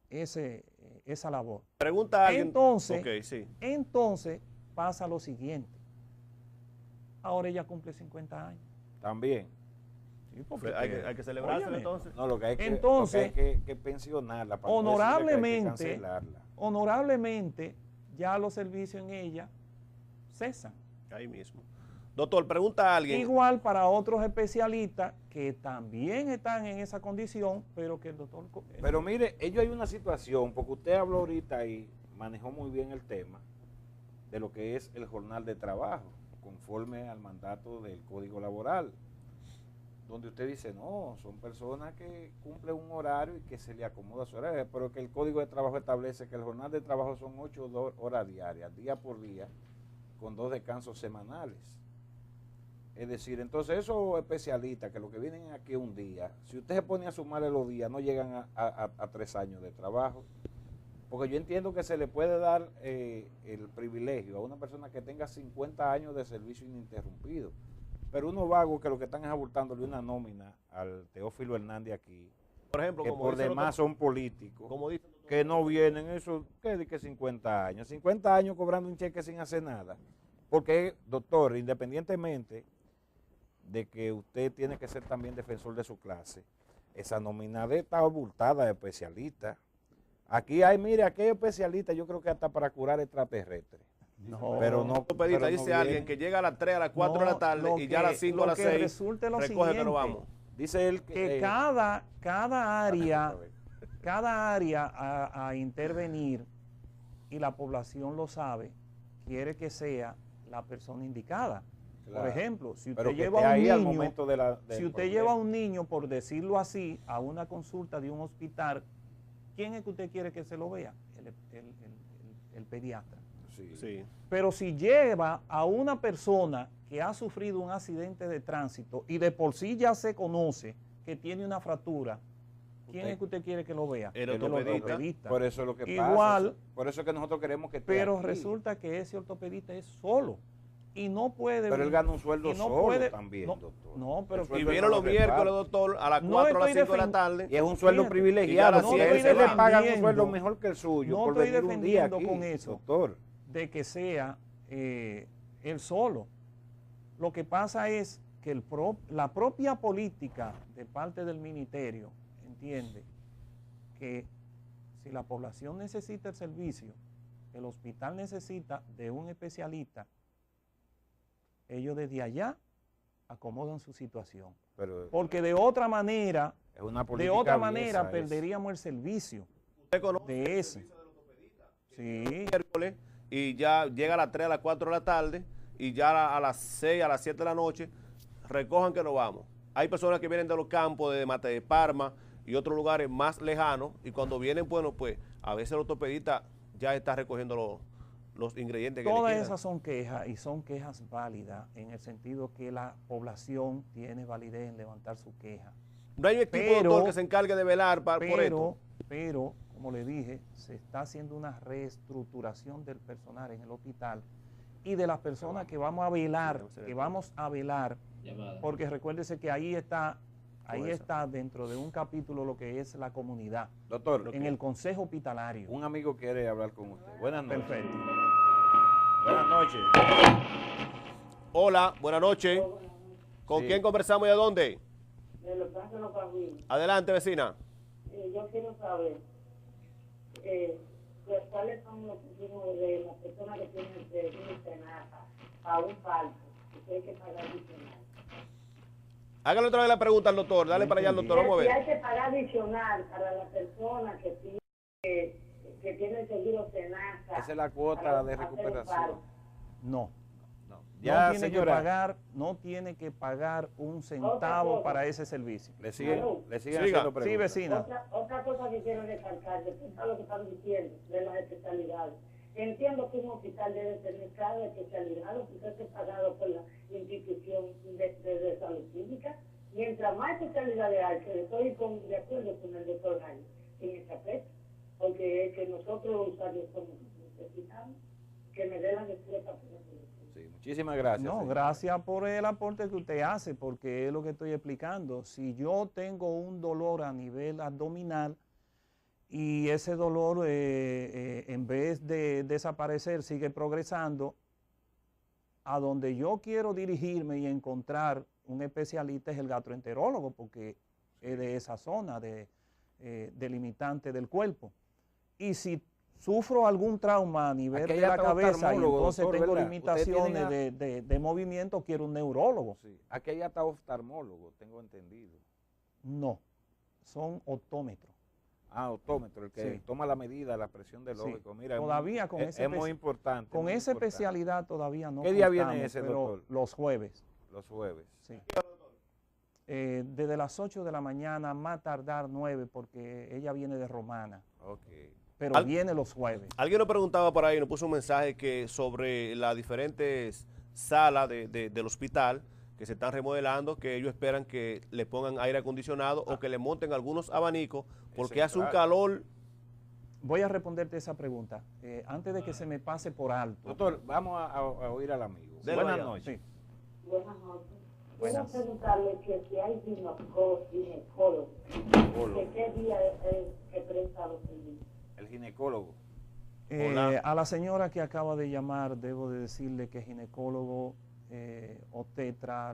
esa labor. Pregunta a alguien. Entonces, Ok, sí. entonces pasa lo siguiente. Ahora ella cumple 50 años. también, Sí, porque Hay que celebrarse óyeme, entonces. no, lo que hay que, Entonces, lo que hay que pensionarla, para no decirle que hay que honorablemente, cancelarla. honorablemente, ya los servicios en ella cesan. Ahí mismo. Doctor, pregunta a alguien. Igual para otros especialistas que también están en esa condición, pero que el doctor... Pero mire, ello hay una situación, porque usted habló ahorita y manejó muy bien el tema de lo que es el jornal de trabajo, conforme al mandato del Código Laboral, donde usted dice, no, son personas que cumplen un horario y que se le acomoda su horario, pero que el Código de Trabajo establece que el jornal de trabajo son 8 horas diarias, día por día, con 2 descansos semanales. Es decir, entonces esos especialistas que lo que vienen aquí un día, si usted se pone a sumarle los días, no llegan a 3 años de trabajo. Porque yo entiendo que se le puede dar el privilegio a una persona que tenga 50 años de servicio ininterrumpido. Pero unos vagos que lo que están es abultándole una nómina al Teófilo Hernández aquí, Por ejemplo, que como por dice el demás doctor- son políticos, como dice el doctor- que no vienen, eso, ¿qué de que 50 años? 50 años cobrando un cheque sin hacer nada. Porque, doctor, independientemente de que usted tiene que ser también defensor de su clase, esa nómina está abultada de especialistas. Aquí hay, mire, aquí hay especialistas, yo creo que hasta para curar extraterrestres. No, Pero no, Ortopedista, pero no dice vienen. alguien que llega a las 3, a las 4 de No, la tarde lo y ya a las 5, a las lo que 6 resulta es lo recoge que nos siguiente. vamos. Dice él que cada área a intervenir, y la población lo sabe, quiere que sea la persona indicada. Claro. Por ejemplo, si Pero usted que lleva esté a un ahí al niño, momento del si usted problema. lleva a un niño, por decirlo así, a una consulta de un hospital, ¿quién es que usted quiere que se lo vea? El pediatra. Sí. Sí. Pero si lleva a una persona que ha sufrido un accidente de tránsito y de por sí ya se conoce que tiene una fractura, ¿quién Usted- es que usted quiere que lo vea? El El ortopedista. Por eso es lo que Igual, pasa. Por eso es que nosotros queremos que esté pero aquí. resulta que ese ortopedista es solo y no puede... Pero él gana un sueldo y no solo puede- también, no, doctor. no, pero El Y sueldo viene no los lo miércoles, reparte. doctor, a las No 4, a las estoy 5 de la tarde. Y es un sueldo Fíjate, privilegiado. y ya Si no a estoy él le pagan un defendiendo- sueldo mejor que el suyo no por estoy venir un día defendiendo aquí, con eso. doctor. de que sea él solo. Lo que pasa es que la propia política de parte del ministerio entiende que si la población necesita el servicio, el hospital necesita de un especialista, ellos desde allá acomodan su situación. Pero Porque de otra manera, es una de política otra aviesa manera esa. perderíamos el servicio Usted conoce de ese. Sí. miércoles y ya llega a las 3, a las 4 de la tarde y ya a las 6, a las 7 de la noche, recojan que nos vamos. Hay personas que vienen de los campos, de Mate de Parma y otros lugares más lejanos y cuando vienen, bueno, pues a veces el ortopedista ya está recogiendo los ingredientes que le Todas quedan. esas son quejas y son quejas válidas en el sentido que la población tiene validez en levantar su queja. No hay un equipo, Pero- doctor, que se encargue de velar por esto. Pero, como le dije, se está haciendo una reestructuración del personal en el hospital y de las personas que vamos a velar, porque recuérdese que ahí está dentro de un capítulo lo que es la comunidad, Doctor, en el consejo hospitalario. un amigo quiere hablar con usted. Buenas noches. Perfecto. Buenas noches. Hola, buenas noches. ¿Con Sí. quién conversamos y a dónde? De Los Ángeles Pavillos. Adelante, vecina. Yo quiero saber pues, cuáles son los consumos de las personas que tienen seguro Senasa a un parque, que hay que pagar adicional. Hágale otra vez la pregunta al doctor. Dale para allá al doctor, vamos a Si ver. hay que pagar adicional para la persona que tiene seguro Senasa. Esa es la cuota para de hacer un recuperación. paro. No. No. No tiene que pagar, no tiene que pagar un centavo cosa. para ese servicio. Le siguen Siga. haciendo preguntas. Sí, vecina. Otra cosa que quiero recalcar, respecto a lo que están diciendo de las especialidades. Entiendo que un hospital debe tener cada especialidad, porque es pagado por la institución de salud pública. Mientras más especialidades hay, que estoy de acuerdo con el doctor Jaime en ese aspecto, porque es que nosotros los usuarios somos necesitamos que me den la respuesta por eso. Sí, muchísimas gracias. No, señor. gracias por el aporte que usted hace, porque es lo que estoy explicando. Si yo tengo un dolor a nivel abdominal y ese dolor en vez de desaparecer sigue progresando, a donde yo quiero dirigirme y encontrar un especialista es el gastroenterólogo, porque es de esa zona delimitante del cuerpo. Y si sufro algún trauma a nivel Aquí hay de la hasta cabeza y oftalmólogo, entonces doctor, tengo ¿verdad? limitaciones Usted tiene de movimiento, quiero un neurólogo. Sí. Aquí hay hasta oftalmólogo, tengo entendido. No, son optómetros. Ah, optómetro, el que Sí. toma la medida, la presión del Sí. ojo. Mira, Todavía con ese es muy importante. Con muy esa importante. especialidad todavía no ¿Qué día viene contamos, ese, pero doctor? los jueves. Los jueves. Sí. Desde las 8 de la mañana, más tardar 9, porque ella viene de Romana, Ok. pero viene los jueves. Alguien nos preguntaba por ahí, nos puso un mensaje que sobre las diferentes salas del hospital que se están remodelando, que ellos esperan que le pongan aire acondicionado o que le monten algunos abanicos porque hace un claro. calor. Voy a responderte esa pregunta. Antes de que se me pase por alto. Doctor, vamos a oír al amigo. Dele Buenas vaya. noches. Sí. Buenas noches. Buenas. Quiero preguntarle que si hay ginecólogo, que qué día es que presta los servicios. El ginecólogo. Hola. A la señora que acaba de llamar, debo de decirle que ginecólogo, obstetra,